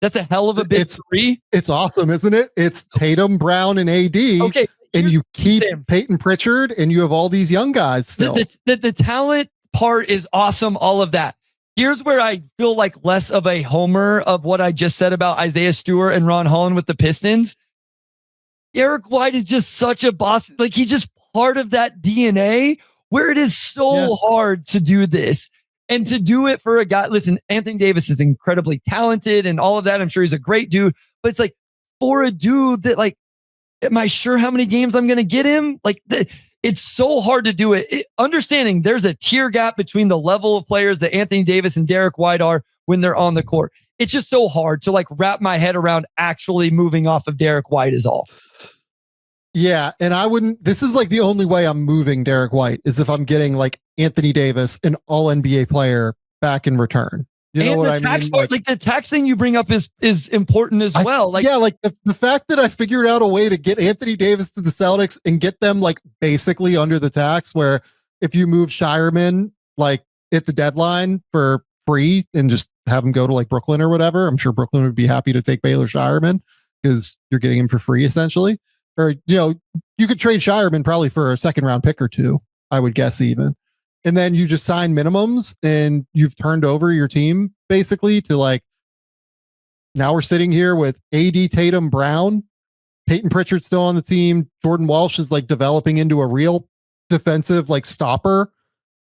that's a hell of a big 3. It's awesome, isn't it? It's Tatum, Brown, and AD. Okay. And you keep Peyton Pritchard and you have all these young guys still. The talent part is awesome, all of that. Here's where I feel less of a homer of what I just said about Isaiah Stewart and Ron Holland with the Pistons. Derek White is just such a boss. He's just part of that DNA where it is so hard to do this. And to do it for a guy, listen, Anthony Davis is incredibly talented and all of that. I'm sure he's a great dude, but it's for a dude that am I sure how many games I'm going to get him? It's so hard to do it. Understanding there's a tier gap between the level of players that Anthony Davis and Derek White are when they're on the court. it's just so hard to like wrap my head around actually moving off of Derek White is all. Yeah, and this is like the only way I'm moving Derek White is if I'm getting like Anthony Davis, an all NBA player, back in return. You know what I mean? Like the tax thing you bring up is important as well. Like, yeah, like the fact that I figured out a way to get Anthony Davis to the Celtics and get them like basically under the tax, where if you move Shireman like at the deadline for free and just have him go to like Brooklyn or whatever, I'm sure Brooklyn would be happy to take Baylor Shireman because you're getting him for free essentially. Or, you know, you could trade Shireman probably for a second round pick or two, I would guess even. And then you just sign minimums and you've turned over your team basically to like, now we're sitting here with AD, Tatum, Brown, Peyton Pritchard still on the team. Jordan Walsh is like developing into a real defensive like stopper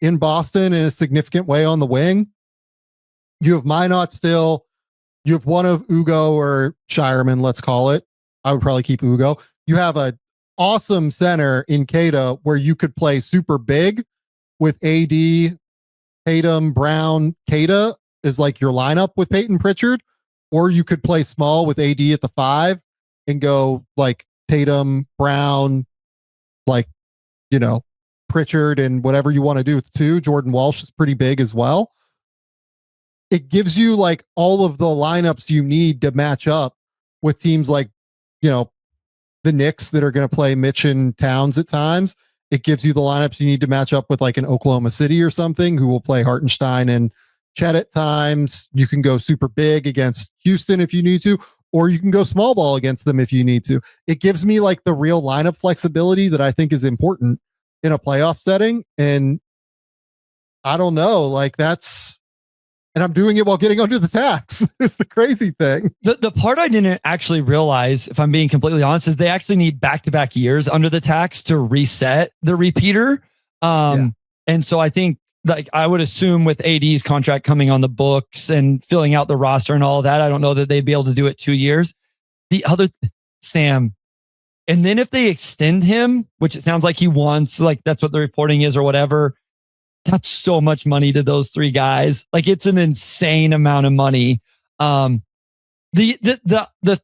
in Boston in a significant way on the wing. You have Minot still. You have one of Ugo or Shireman, let's call it. I would probably keep Ugo. You have a awesome center in Kata where you could play super big with AD, Tatum, Brown. Kata is like your lineup with Peyton Pritchard, or you could play small with AD at the 5 and go like Tatum, Brown, like, you know, Pritchard and whatever you want to do with 2. Jordan Walsh is pretty big as well. It gives you like all of the lineups you need to match up with teams like, you know, the Knicks that are going to play Mitch and Towns at times. It gives you the lineups you need to match up with like an Oklahoma City or something who will play Hartenstein and Chet at times. You can go super big against Houston if you need to, or you can go small ball against them if you need to. It gives me like the real lineup flexibility that I think is important in a playoff setting. And I don't know, like and I'm doing it while getting under the tax. It's the crazy thing. The part I didn't actually realize, if I'm being completely honest, is they actually need back-to-back years under the tax to reset the repeater. And so I think like I would assume with AD's contract coming on the books and filling out the roster and all of that, I don't know that they'd be able to do it 2 years. The other Sam, and then if they extend him, which it sounds like he wants, like that's what the reporting is or whatever, that's so much money to those 3 guys. Like it's an insane amount of money. The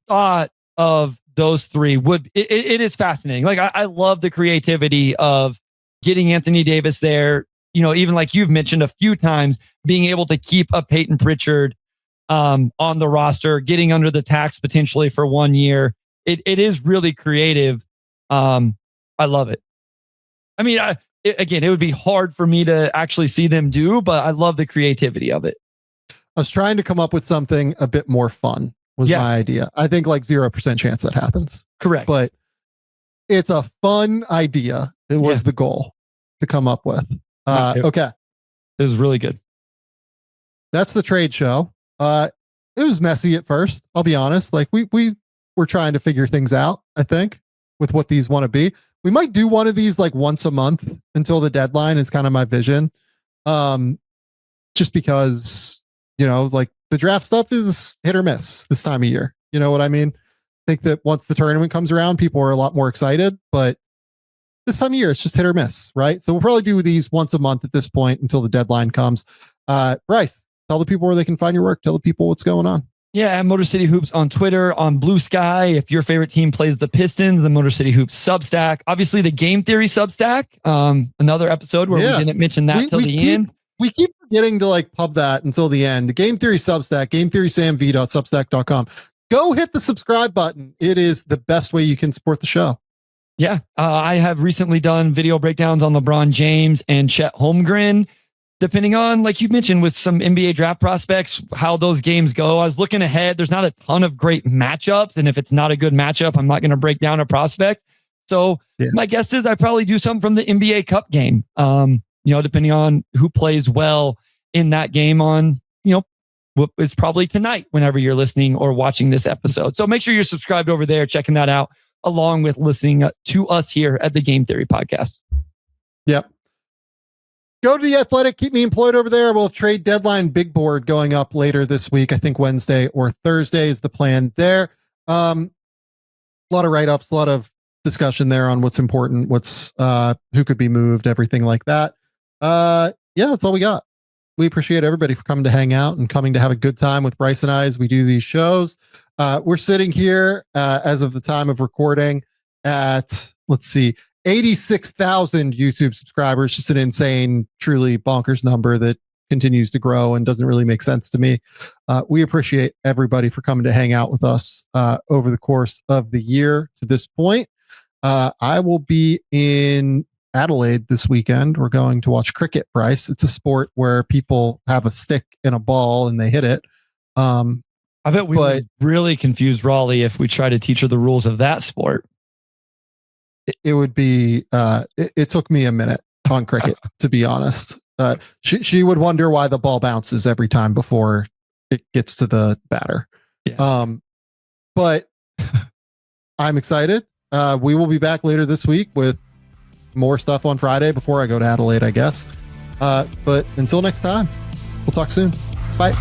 thought of those 3 it is fascinating. Like I love the creativity of getting Anthony Davis there. You know, even like you've mentioned a few times, being able to keep a Peyton Pritchard on the roster, getting under the tax potentially for 1 year. It is really creative. I love it. I mean, it would be hard for me to actually see them do, but I love the creativity of it. I was trying to come up with something a bit more fun was my idea. I think like 0% chance that happens. Correct. But it's a fun idea. It was the goal to come up with. Okay. It was really good. That's the trade show. It was messy at first. I'll be honest. Like we were trying to figure things out, I think, with what these want to be. We might do one of these like once a month until the deadline is kind of my vision. Just because, you know, like the draft stuff is hit or miss this time of year. You know what I mean? I think that once the tournament comes around, people are a lot more excited, but this time of year, it's just hit or miss, right? So we'll probably do these once a month at this point until the deadline comes. Bryce, tell the people where they can find your work. Tell the people what's going on. Yeah, at Motor City Hoops on Twitter, on Blue Sky. If your favorite team plays the Pistons, the Motor City Hoops Substack. Obviously, the Game Theory Substack. Another episode where we didn't mention that till the end. We keep forgetting to like pub that until the end. The Game Theory Substack, GameTheorySamV.substack.com. Go hit the subscribe button. It is the best way you can support the show. Yeah, I have recently done video breakdowns on LeBron James and Chet Holmgren. Depending on, like you mentioned, with some NBA draft prospects, how those games go. I was looking ahead. There's not a ton of great matchups. And if it's not a good matchup, I'm not going to break down a prospect. So my guess is I probably do something from the NBA Cup game, depending on who plays well in that game on, what is probably tonight whenever you're listening or watching this episode. So make sure you're subscribed over there, checking that out, along with listening to us here at the Game Theory Podcast. Yep. Go to The Athletic. Keep me employed over there. We'll have trade deadline big board going up later this week. I think Wednesday or Thursday is the plan there. A lot of write-ups, a lot of discussion there on what's important, what's who could be moved, everything like that. That's all we got. we appreciate everybody for coming to hang out and coming to have a good time with Bryce and I as we do these shows. We're sitting here as of the time of recording at, let's see, 86,000 YouTube subscribers. Just an insane, truly bonkers number that continues to grow and doesn't really make sense to me. We appreciate everybody for coming to hang out with us over the course of the year to this point. I will be in Adelaide this weekend. We're going to watch cricket, Bryce. It's a sport where people have a stick and a ball and they hit it. I bet we would really confuse Raleigh if we try to teach her the rules of that sport. It would be, it took me a minute on cricket, to be honest. She would wonder why the ball bounces every time before it gets to the batter. Yeah. But I'm excited. We will be back later this week with more stuff on Friday before I go to Adelaide, I guess. But until next time, we'll talk soon. Bye.